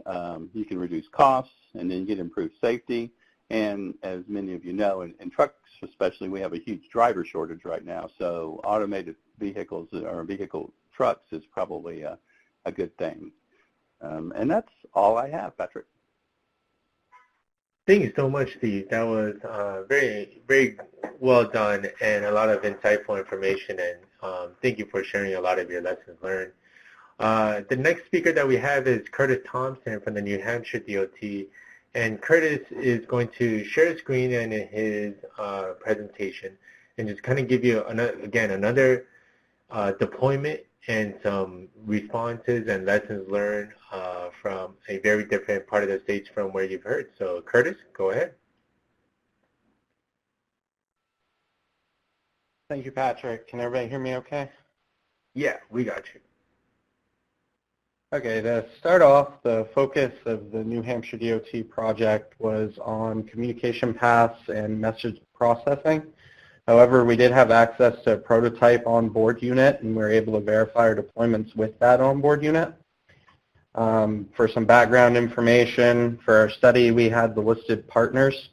You can reduce costs, and then you get improved safety. And as many of you know, in trucks especially, we have a huge driver shortage right now. So automated vehicles or vehicle trucks is probably a good thing. And that's all I have, Patrick. Thank you so much, Steve. That was very, very well done and a lot of insightful information. And thank you for sharing a lot of your lessons learned. The next speaker that we have is Curtis Thompson from the New Hampshire DOT. And Curtis is going to share his screen and his presentation and just kind of give you, another deployment and some responses and lessons learned from a very different part of the states from where you've heard. So Curtis, go ahead. Thank you, Patrick. Can everybody hear me okay? Yeah, we got you. Okay, to start off, the focus of the New Hampshire DOT project was on communication paths and message processing. However, we did have access to a prototype onboard unit, and we were able to verify our deployments with that onboard unit. For some background information, for our study, we had the listed partners.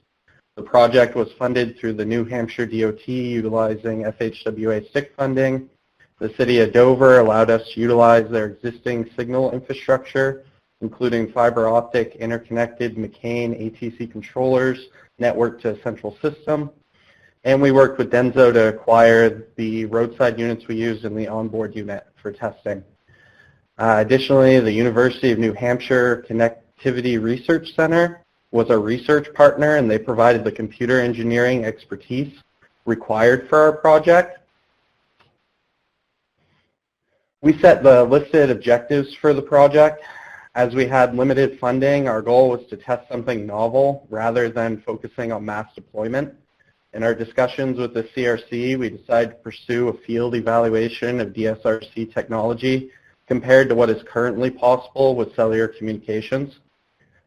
The project was funded through the New Hampshire DOT utilizing FHWA STIC funding. The City of Dover allowed us to utilize their existing signal infrastructure, including fiber optic interconnected McCain ATC controllers networked to a central system. And we worked with Denso to acquire the roadside units we used in the onboard unit for testing. Additionally, the University of New Hampshire Connectivity Research Center was a research partner, and they provided the computer engineering expertise required for our project. We set the listed objectives for the project. As we had limited funding, our goal was to test something novel rather than focusing on mass deployment. In our discussions with the CRC, we decided to pursue a field evaluation of DSRC technology compared to what is currently possible with cellular communications.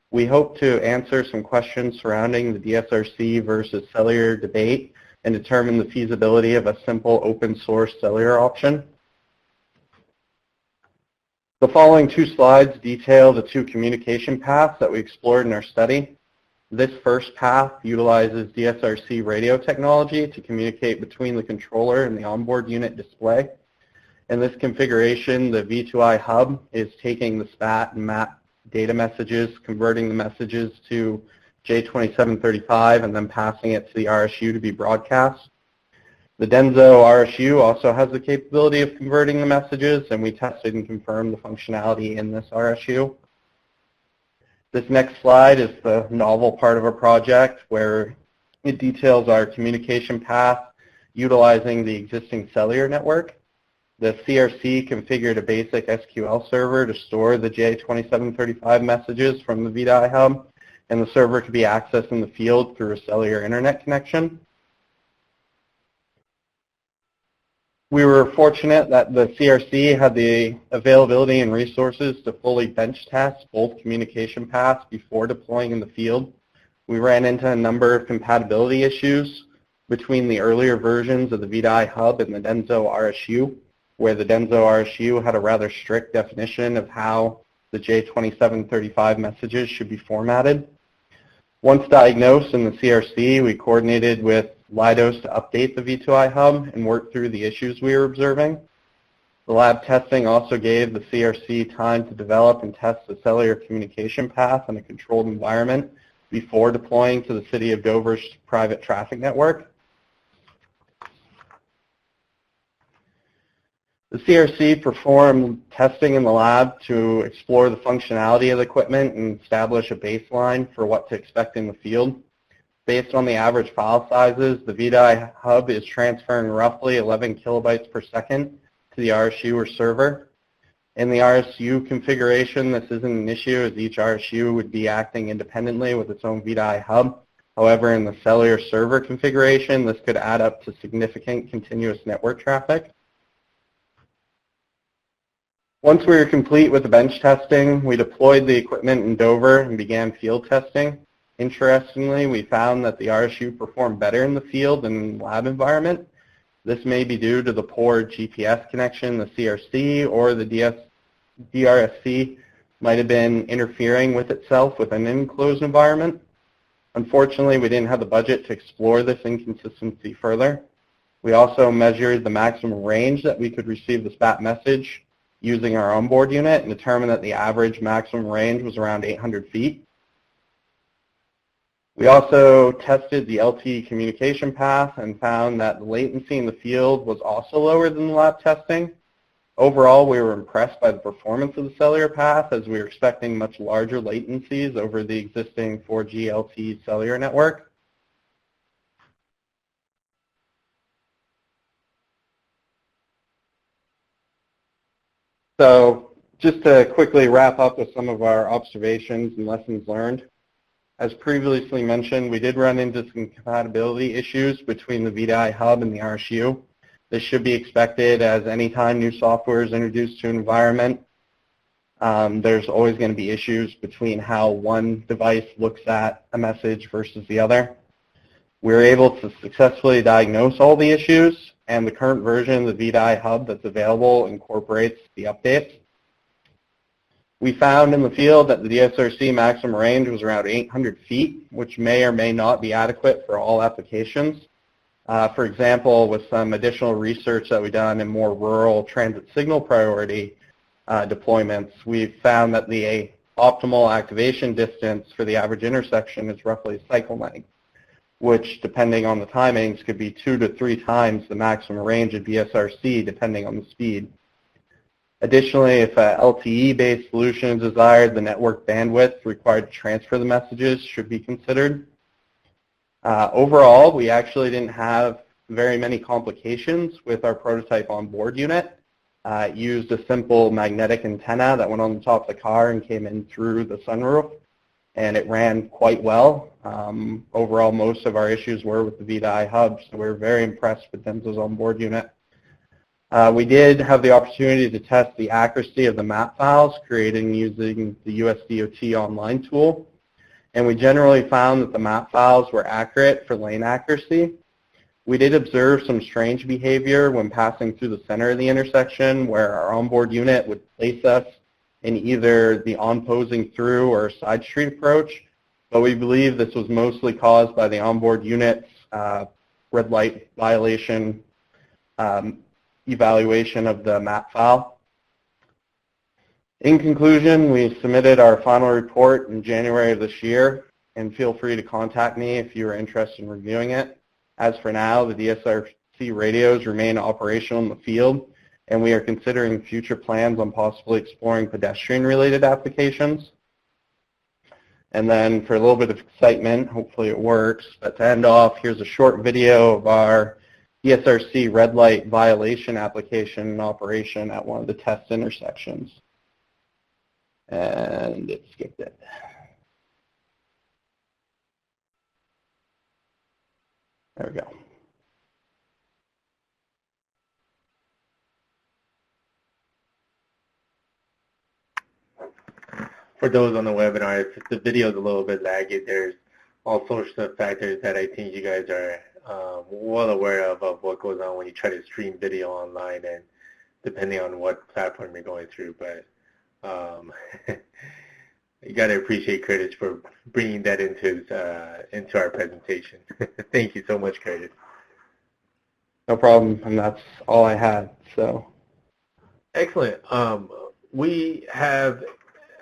We hope to answer some questions surrounding the DSRC versus cellular debate and determine the feasibility of a simple open source cellular option. The following 2 slides detail the 2 communication paths that we explored in our study. This first path utilizes DSRC radio technology to communicate between the controller and the onboard unit display. In this configuration, the V2I hub is taking the SPaT and MAP data messages, converting the messages to J2735, and then passing it to the RSU to be broadcast. The Denso RSU also has the capability of converting the messages, and we tested and confirmed the functionality in this RSU. This next slide is the novel part of our project, where it details our communication path utilizing the existing cellular network. The CRC configured a basic SQL server to store the J2735 messages from the VDI hub, and the server could be accessed in the field through a cellular internet connection. We were fortunate that the CRC had the availability and resources to fully bench test both communication paths before deploying in the field. We ran into a number of compatibility issues between the earlier versions of the VDI hub and the Denso RSU, where the Denso RSU had a rather strict definition of how the J2735 messages should be formatted. Once diagnosed in the CRC, we coordinated with Leidos to update the V2I hub and work through the issues we were observing. The lab testing also gave the CRC time to develop and test the cellular communication path in a controlled environment before deploying to the City of Dover's private traffic network. The CRC performed testing in the lab to explore the functionality of the equipment and establish a baseline for what to expect in the field. Based on the average file sizes, the VDI hub is transferring roughly 11 kilobytes per second to the RSU or server. In the RSU configuration, this isn't an issue, as each RSU would be acting independently with its own VDI hub. However, in the cellular server configuration, this could add up to significant continuous network traffic. Once we were complete with the bench testing, we deployed the equipment in Dover and began field testing. Interestingly, we found that the RSU performed better in the field than in the lab environment. This may be due to the poor GPS connection in the CRC, or the DRSC might have been interfering with itself within an enclosed environment. Unfortunately, we didn't have the budget to explore this inconsistency further. We also measured the maximum range that we could receive the SPaT message using our onboard unit and determined that the average maximum range was around 800 feet. We also tested the LTE communication path and found that the latency in the field was also lower than the lab testing. Overall, we were impressed by the performance of the cellular path, as we were expecting much larger latencies over the existing 4G LTE cellular network. So just to quickly wrap up with some of our observations and lessons learned. As previously mentioned, we did run into some compatibility issues between the VDI hub and the RSU. This should be expected, as anytime new software is introduced to an environment, there's always going to be issues between how one device looks at a message versus the other. We were able to successfully diagnose all the issues, and the current version of the VDI hub that's available incorporates the updates. We found in the field that the DSRC maximum range was around 800 feet, which may or may not be adequate for all applications. For example, with some additional research that we've done in more rural transit signal priority deployments, we've found that the optimal activation distance for the average intersection is roughly a cycle length, which, depending on the timings, could be 2 to 3 times the maximum range of DSRC, depending on the speed. Additionally, if an LTE-based solution is desired, the network bandwidth required to transfer the messages should be considered. Overall, we actually didn't have very many complications with our prototype onboard unit. It used a simple magnetic antenna that went on the top of the car and came in through the sunroof, and it ran quite well. Overall, most of our issues were with the V2I hub, so we're very impressed with Denso's onboard unit. We did have the opportunity to test the accuracy of the map files created using the US DOT online tool, and we generally found that the map files were accurate for lane accuracy. We did observe some strange behavior when passing through the center of the intersection, where our onboard unit would place us in either the on-posing through or side street approach, but we believe this was mostly caused by the onboard unit's red light violation evaluation of the map file. In conclusion, we submitted our final report in January of this year, and feel free to contact me if you are interested in reviewing it. As for now, the DSRC radios remain operational in the field, and we are considering future plans on possibly exploring pedestrian-related applications. And then for a little bit of excitement, hopefully it works, but to end off, here's a short video of our DSRC red light violation application in operation at one of the test intersections. And it skipped it. There we go. For those on the webinar, if the video is a little bit laggy, there's all sorts of factors that I think you guys are well aware of what goes on when you try to stream video online, and depending on what platform you're going through. But you got to appreciate Curtis for bringing that into our presentation. Thank you so much, Curtis. No problem, and that's all I had. So, excellent. We have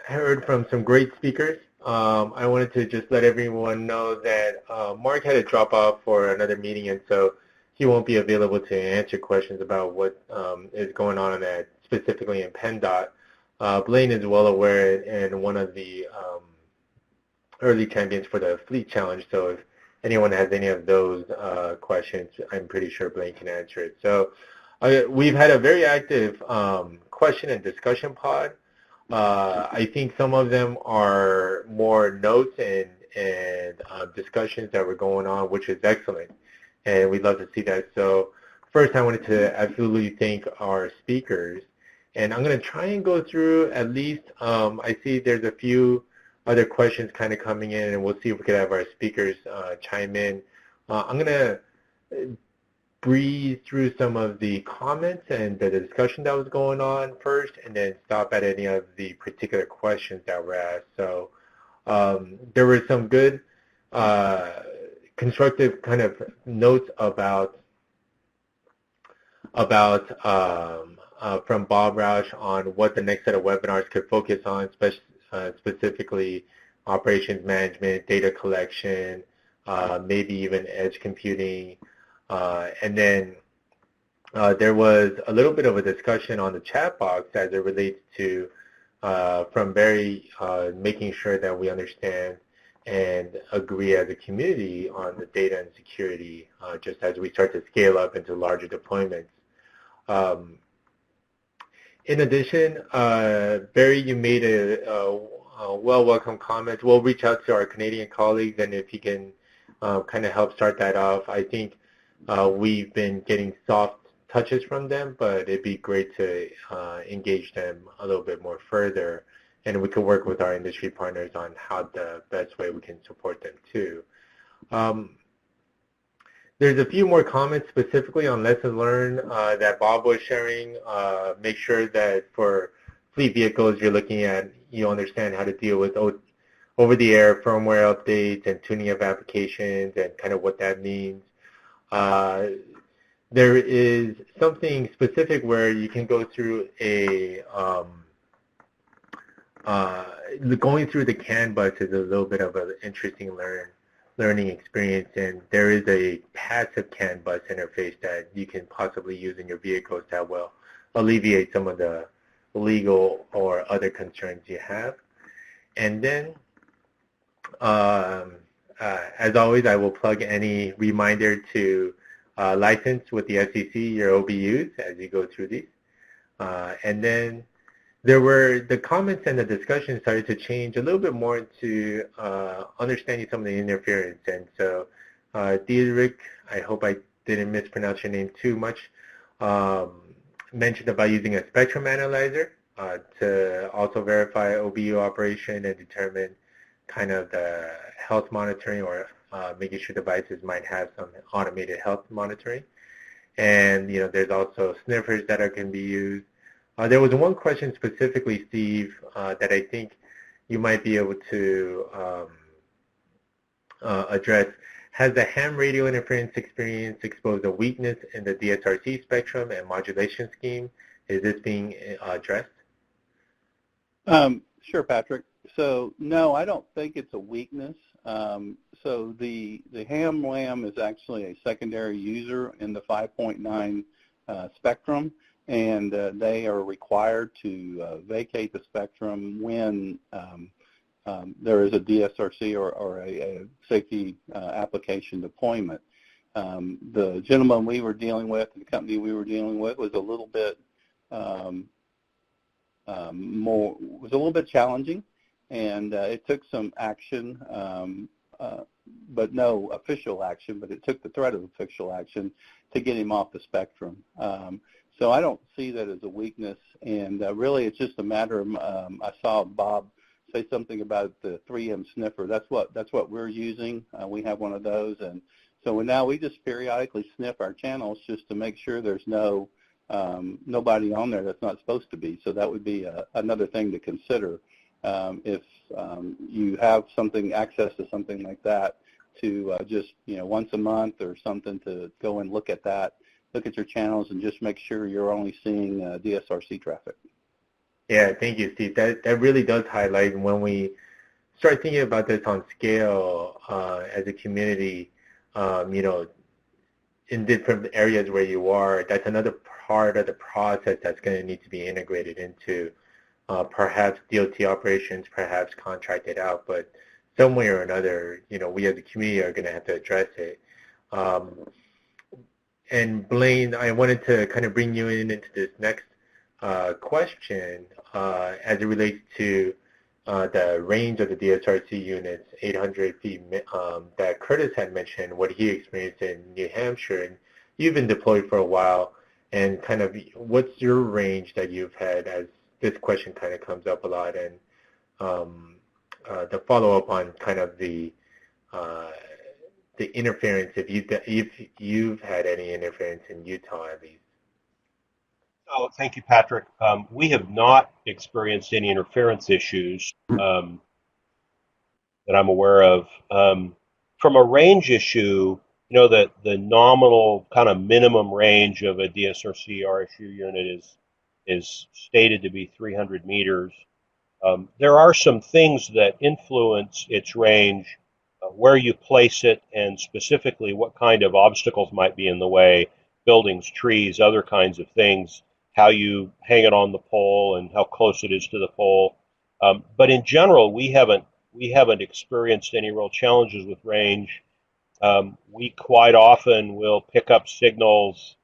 heard from some great speakers. I wanted to just let everyone know that Mark had to drop off for another meeting, and so he won't be available to answer questions about what is going on specifically in PennDOT. Blaine is well aware and one of the early champions for the Fleet Challenge, so if anyone has any of those questions, I'm pretty sure Blaine can answer it. So we've had a very active question and discussion pod. I think some of them are more notes and discussions that were going on, which is excellent, and we'd love to see that. So first, I wanted to absolutely thank our speakers, and I'm going to try and go through at least, I see there's a few other questions kind of coming in, and we'll see if we can have our speakers chime in. I'm going to breeze through some of the comments and the discussion that was going on first, and then stop at any of the particular questions that were asked. So there were some good constructive kind of notes about from Bob Roush on what the next set of webinars could focus on, specifically operations management, data collection, maybe even edge computing. And then there was a little bit of a discussion on the chat box as it relates to from Barry making sure that we understand and agree as a community on the data and security just as we start to scale up into larger deployments. In addition, Barry, you made a welcome comment. We'll reach out to our Canadian colleagues, and if you can kind of help start that off. I think we've been getting soft touches from them, but it'd be great to engage them a little bit more further, and we could work with our industry partners on how the best way we can support them too. There's a few more comments specifically on lessons learned that Bob was sharing. Make sure that for fleet vehicles you're looking at, you understand how to deal with over-the-air firmware updates and tuning of applications and kind of what that means. There is something specific where you can go through going through the CAN bus is a little bit of an interesting learning experience, and there is a passive CAN bus interface that you can possibly use in your vehicles that will alleviate some of the legal or other concerns you have. And then, as always, I will plug any reminder to license with the SEC, your OBUs, as you go through these. And then the comments and the discussion started to change a little bit more into understanding some of the interference. And so, Diederik, I hope I didn't mispronounce your name too much, mentioned about using a spectrum analyzer to also verify OBU operation and determine kind of the health monitoring, or making sure devices might have some automated health monitoring. And there's also sniffers that can be used. There was one question specifically, Steve, that I think you might be able to address. Has the ham radio interference experience exposed a weakness in the DSRC spectrum and modulation scheme? Is this being addressed? Sure, Patrick. So no, I don't think it's a weakness. So the ham WAM is actually a secondary user in the 5.9 spectrum, and they are required to vacate the spectrum when there is a DSRC or a safety application deployment. The gentleman we were dealing with, the company we were dealing with, was a little bit challenging, and it took some action, but no official action, but it took the threat of official action to get him off the spectrum. So I don't see that as a weakness, and really it's just a matter of, I saw Bob say something about the 3M sniffer. That's what we're using. We have one of those, and so now we just periodically sniff our channels just to make sure there's nobody on there that's not supposed to be. So that would be another thing to consider if you have access to something like that, to just once a month or something, to go and look at your channels and just make sure you're only seeing DSRC traffic. Yeah, thank you, Steve. That really does highlight when we start thinking about this on scale as a community, in different areas where you are, that's another part of the process that's going to need to be integrated into perhaps DOT operations, perhaps contracted out, but some way or another, we as a community are going to have to address it. And Blaine, I wanted to kind of bring you into this next question as it relates to the range of the DSRC units, 800 feet, that Curtis had mentioned, what he experienced in New Hampshire. And you've been deployed for a while, and kind of what's your range that you've had, as this question kind of comes up a lot, and the follow-up on kind of the interference, if you've had any interference in Utah at least. Oh, thank you, Patrick. We have not experienced any interference issues that I'm aware of. From a range issue, that the nominal kind of minimum range of a DSRC RSU unit is stated to be 300 meters. There are some things that influence its range, where you place it, and specifically what kind of obstacles might be in the way, buildings, trees, other kinds of things, how you hang it on the pole and how close it is to the pole. But in general, we haven't experienced any real challenges with range. We quite often will pick up signals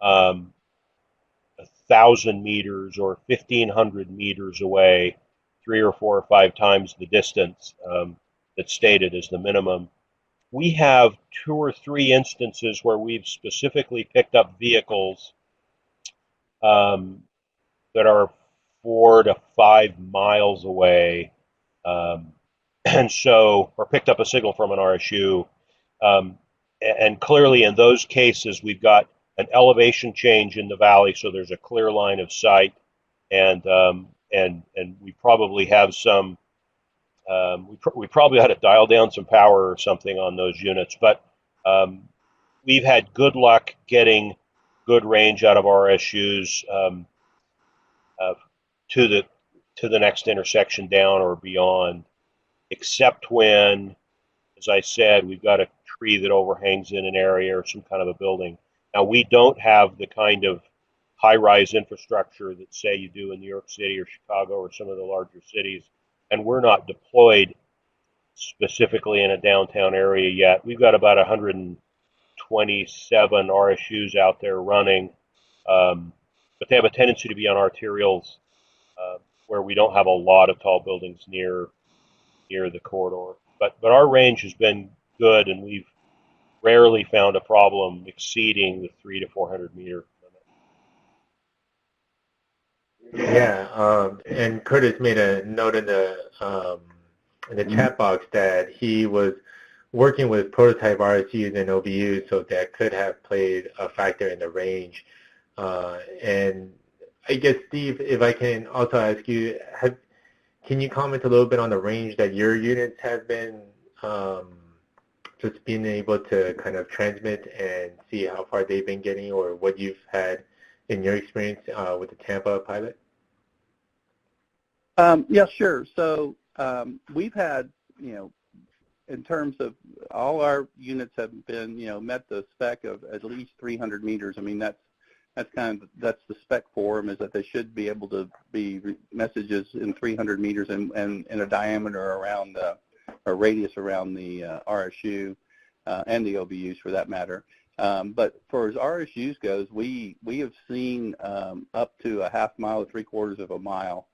1,000 meters or 1,500 meters away, 3 or 4 or 5 times the distance that's stated as the minimum. We have 2 or 3 instances where we've specifically picked up vehicles that are 4 to 5 miles away, and so, or picked up a signal from an RSU. And clearly in those cases, we've got an elevation change in the valley, so there's a clear line of sight, and we probably have some, we probably had to dial down some power or something on those units, but we've had good luck getting good range out of RSUs to the next intersection down or beyond, except when, as I said, we've got a tree that overhangs in an area or some kind of a building. Now, we don't have the kind of high-rise infrastructure that, say, you do in New York City or Chicago or some of the larger cities, and we're not deployed specifically in a downtown area yet. We've got about 127 RSUs out there running. but they have a tendency to be on arterials where we don't have a lot of tall buildings near the corridor. But our range has been good, and we've rarely found a problem exceeding the 300 to 400 meter limit. Yeah, and Curtis made a note in the chat box that he was working with prototype RSUs and OBUs, so that could have played a factor in the range. And I guess, Steve, if I can also ask you, can you comment a little bit on the range that your units have been just being able to kind of transmit and see how far they've been getting, or what you've had in your experience with the Tampa pilot? Yeah, sure. So we've had, in terms of all our units have been, met the spec of at least 300 meters. I mean, that's the spec for them, is that they should be able to be messages in 300 meters and in a diameter around or radius around the RSU and the OBUs for that matter. But for as RSUs goes, we have seen up to a half mile to 3/4 of a mile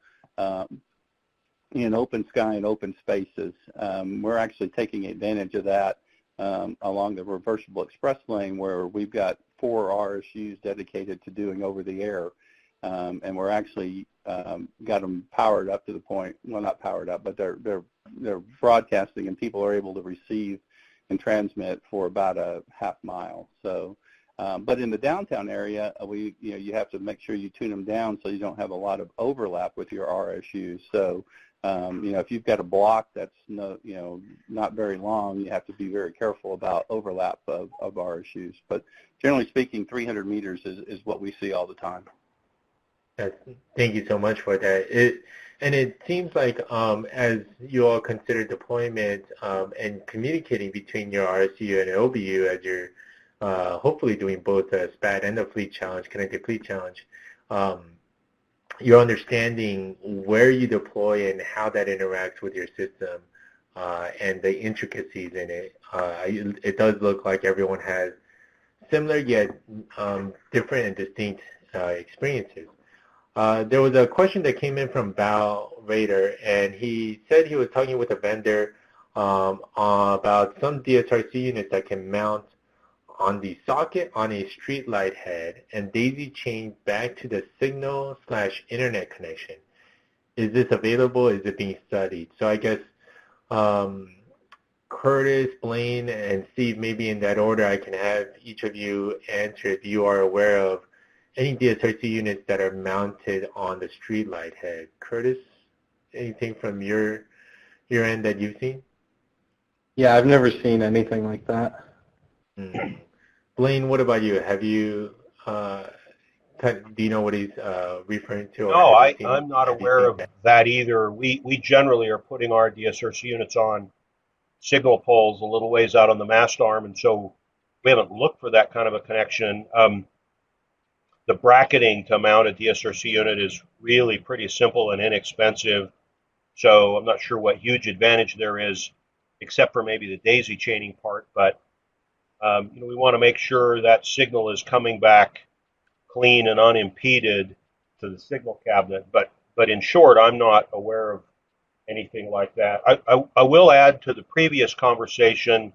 in open sky and open spaces. We're actually taking advantage of that along the reversible express lane, where we've got 4 RSUs dedicated to doing over the air, and we're actually got them powered up to the point, well, not powered up, but they're broadcasting, and people are able to receive and transmit for about a half mile. So, but in the downtown area, you have to make sure you tune them down so you don't have a lot of overlap with your RSUs. So, if you've got a block that's not very long, you have to be very careful about overlap of RSUs. But generally speaking, 300 meters is what we see all the time. Thank you so much for that. It seems like as you all consider deployment and communicating between your RSU and OBU, as you're hopefully doing both the SPaT and the Fleet Challenge, Connected Fleet Challenge, you're understanding where you deploy and how that interacts with your system and the intricacies in it. It does look like everyone has similar yet different and distinct experiences. There was a question that came in from Val Rader, and he said he was talking with a vendor about some DSRC units that can mount on the socket on a street light head and daisy chain back to the signal/internet connection. Is this available? Is it being studied? So I guess Curtis, Blaine, and Steve, maybe in that order, I can have each of you answer if you are aware of any DSRC units that are mounted on the street light head. Curtis, anything from your end that you've seen? Yeah, I've never seen anything like that. Blaine, what about you? Have you, do you know what he's referring to? No, I'm not aware of that either. We generally are putting our DSRC units on signal poles a little ways out on the mast arm, and so we haven't looked for that kind of a connection. The bracketing to mount a DSRC unit is really pretty simple and inexpensive, so I'm not sure what huge advantage there is, except for maybe the daisy chaining part. But we want to make sure that signal is coming back clean and unimpeded to the signal cabinet. But in short, I'm not aware of anything like that. I will add to the previous conversation.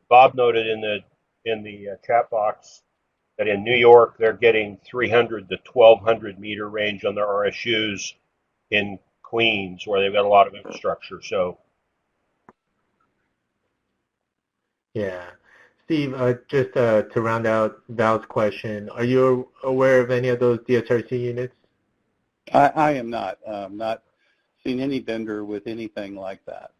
Bob noted in the chat box that in New York they're getting 300 to 1,200 meter range on their RSUs in Queens, where they've got a lot of infrastructure. So, yeah. Steve, just to round out Val's question, are you aware of any of those DSRC units? I am not. Not seen any vendor with anything like that.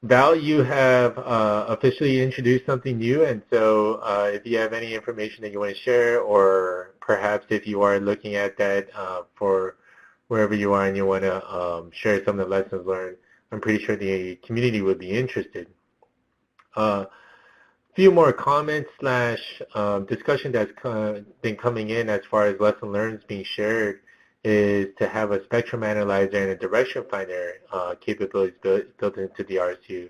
Val, you have officially introduced something new, and so if you have any information that you want to share, or perhaps if you are looking at that for wherever you are and you want to share some of the lessons learned, I'm pretty sure the community would be interested. Few more comments / discussion that's been coming in as far as lesson learned being shared is to have a spectrum analyzer and a direction finder capabilities built into the RSU.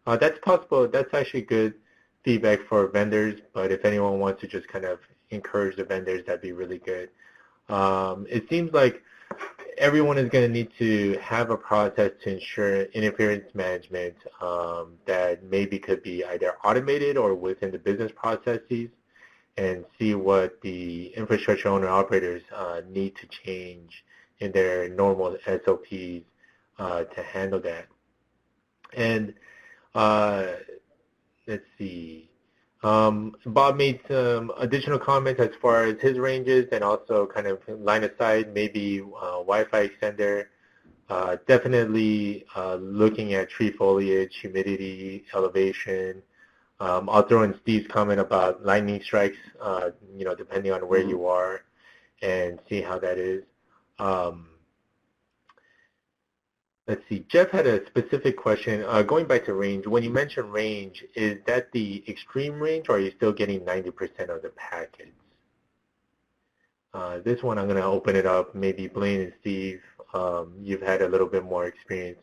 That's possible. That's actually good feedback for vendors, but if anyone wants to just kind of encourage the vendors, that'd be really good. It seems like everyone is going to need to have a process to ensure interference management that maybe could be either automated or within the business processes, and see what the infrastructure owner operators need to change in their normal SOPs to handle that. And let's see. Bob made some additional comments as far as his ranges and also kind of line of sight, maybe Wi-Fi extender. Definitely looking at tree foliage, humidity, elevation. I'll throw in Steve's comment about lightning strikes, depending on where you are, and see how that is. Let's see. Jeff had a specific question. Going back to range, when you mention range, is that the extreme range, or are you still getting 90% of the packets? This one, I'm going to open it up. Maybe Blaine and Steve, you've had a little bit more experience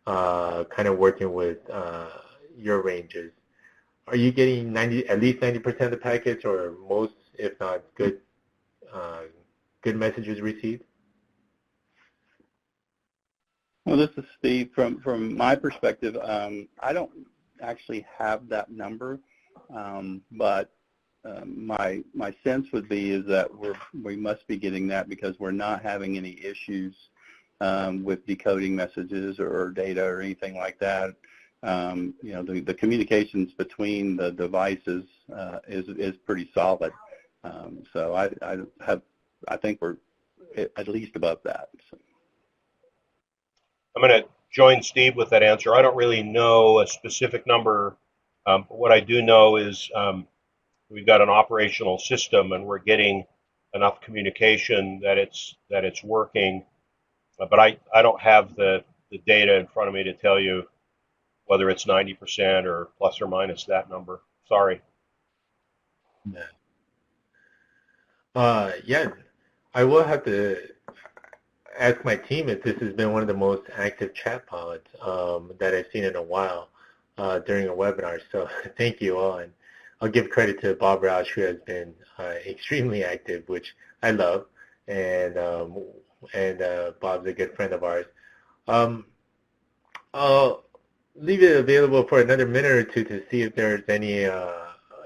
kind of working with your ranges. Are you getting at least 90% of the packets, or most, if not, good messages received? Well, this is Steve. From my perspective, I don't actually have that number, but my sense would be is that we must be getting that because we're not having any issues with decoding messages or data or anything like that. The communications between the devices is pretty solid. So I think we're at least above that. So. I'm going to join Steve with that answer. I don't really know a specific number. But what I do know is we've got an operational system and we're getting enough communication that it's working. But I don't have the data in front of me to tell you whether it's 90% or plus or minus that number. Sorry. Yeah, I will have to ask my team if this has been one of the most active chat pods that I've seen in a while during a webinar. So thank you all, and I'll give credit to Bob Roush, who has been extremely active, which I love, and Bob's a good friend of ours. I'll leave it available for another minute or two to see if there's any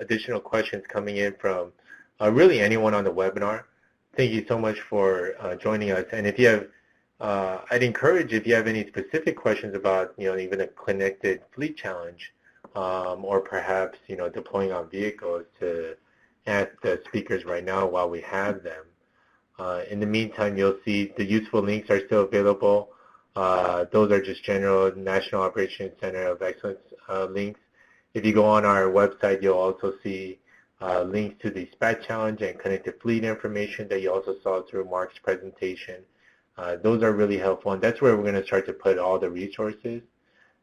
additional questions coming in from really anyone on the webinar. Thank you so much for joining us. And if you have, I'd encourage if you have any specific questions about, even a connected fleet challenge, or perhaps, deploying on vehicles, to ask the speakers right now while we have them. In the meantime, you'll see the useful links are still available. Those are just general National Operations Center of Excellence links. If you go on our website, you'll also see links to the SPaT challenge and connected fleet information that you also saw through Mark's presentation. Those are really helpful, and that's where we're going to start to put all the resources.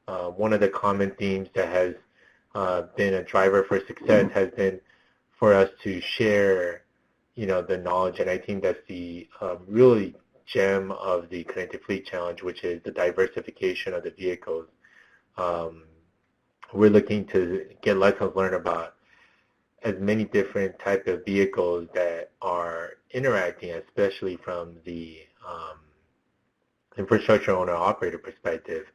One of the common themes that has been a driver for success has been for us to share, the knowledge, and I think that's the really gem of the Connected Fleet Challenge, which is the diversification of the vehicles. We're looking to get lessons learned about as many different types of vehicles that are interacting, especially from the infrastructure owner-operator perspective,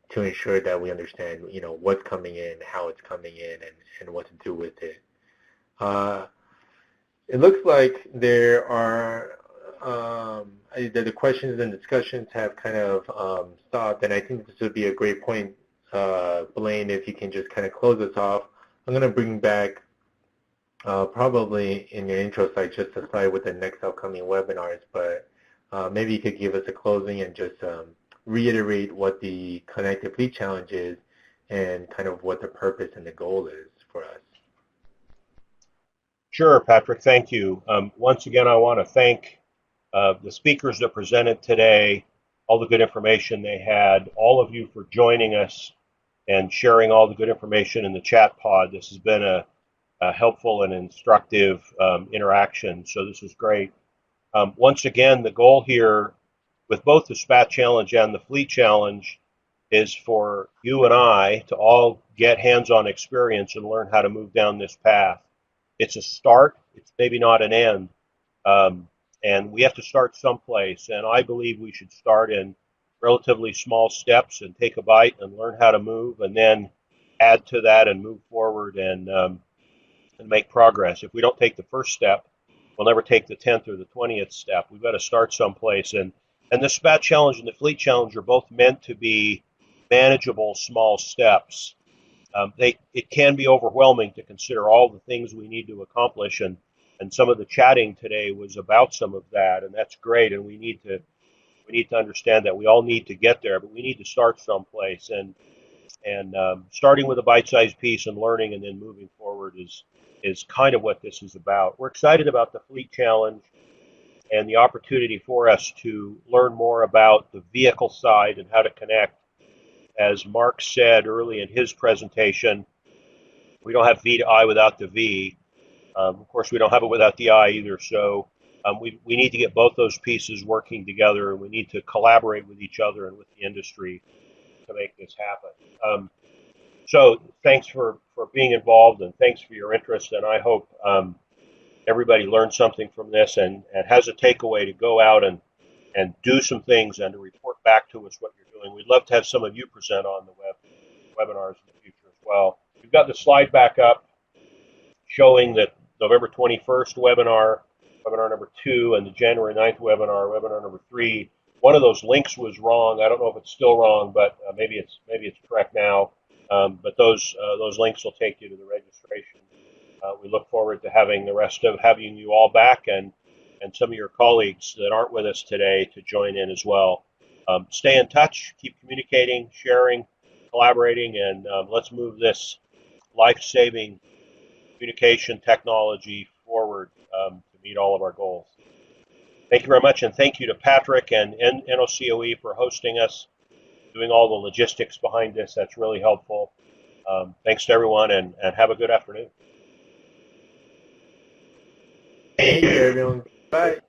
to ensure that we understand, what's coming in, how it's coming in, and what to do with it. It looks like there are the questions and discussions have kind of stopped, and I think this would be a great point, Blaine, if you can just kind of close us off. I'm going to bring back probably in your intro slide just a slide with the next upcoming webinars, but maybe you could give us a closing and just reiterate what the Connected Fleet Challenge is and kind of what the purpose and the goal is for us. Sure, Patrick, thank you. Once again, I want to thank the speakers that presented today, all the good information they had, all of you for joining us and sharing all the good information in the chat pod. This has been a helpful and instructive interaction, so this is great. Once again, the goal here with both the SPaT Challenge and the Fleet Challenge is for you and I to all get hands-on experience and learn how to move down this path. it's a start. It's maybe not an end. And we have to start someplace. And I believe we should start in relatively small steps and take a bite and learn how to move, and then add to that and move forward and make progress. If we don't take the first step, we'll never take the 10th or the 20th step. We've got to start someplace. And the SPaT challenge and the fleet challenge are both meant to be manageable small steps. It can be overwhelming to consider all the things we need to accomplish, and some of the chatting today was about some of that, and that's great. And we need to understand that we all need to get there, but we need to start someplace. And starting with a bite-sized piece and learning and then moving forward is kind of what this is about. We're excited about the fleet challenge and the opportunity for us to learn more about the vehicle side and how to connect. As Mark said early in his presentation, we don't have V to I without the V. Of course, we don't have it without the I either. So we need to get both those pieces working together, and we need to collaborate with each other and with the industry to make this happen. So thanks for being involved, and thanks for your interest. And I hope everybody learned something from this and has a takeaway to go out and do some things and to report back to us what you're doing. We'd love to have some of you present on the webinars in the future as well. We've got the slide back up showing that November 21st webinar number 2, and the January 9th webinar number 3. One of those links was wrong. I don't know if it's still wrong, but maybe it's correct now. But those links will take you to the registration. We look forward to having you all back, and some of your colleagues that aren't with us today to join in as well. Stay in touch, keep communicating, sharing, collaborating, and let's move this life-saving communication technology forward to meet all of our goals. Thank you very much, and thank you to Patrick and NOCOE for hosting us, doing all the logistics behind this. That's really helpful. Thanks to everyone, and have a good afternoon. Thank you, everyone. Bye.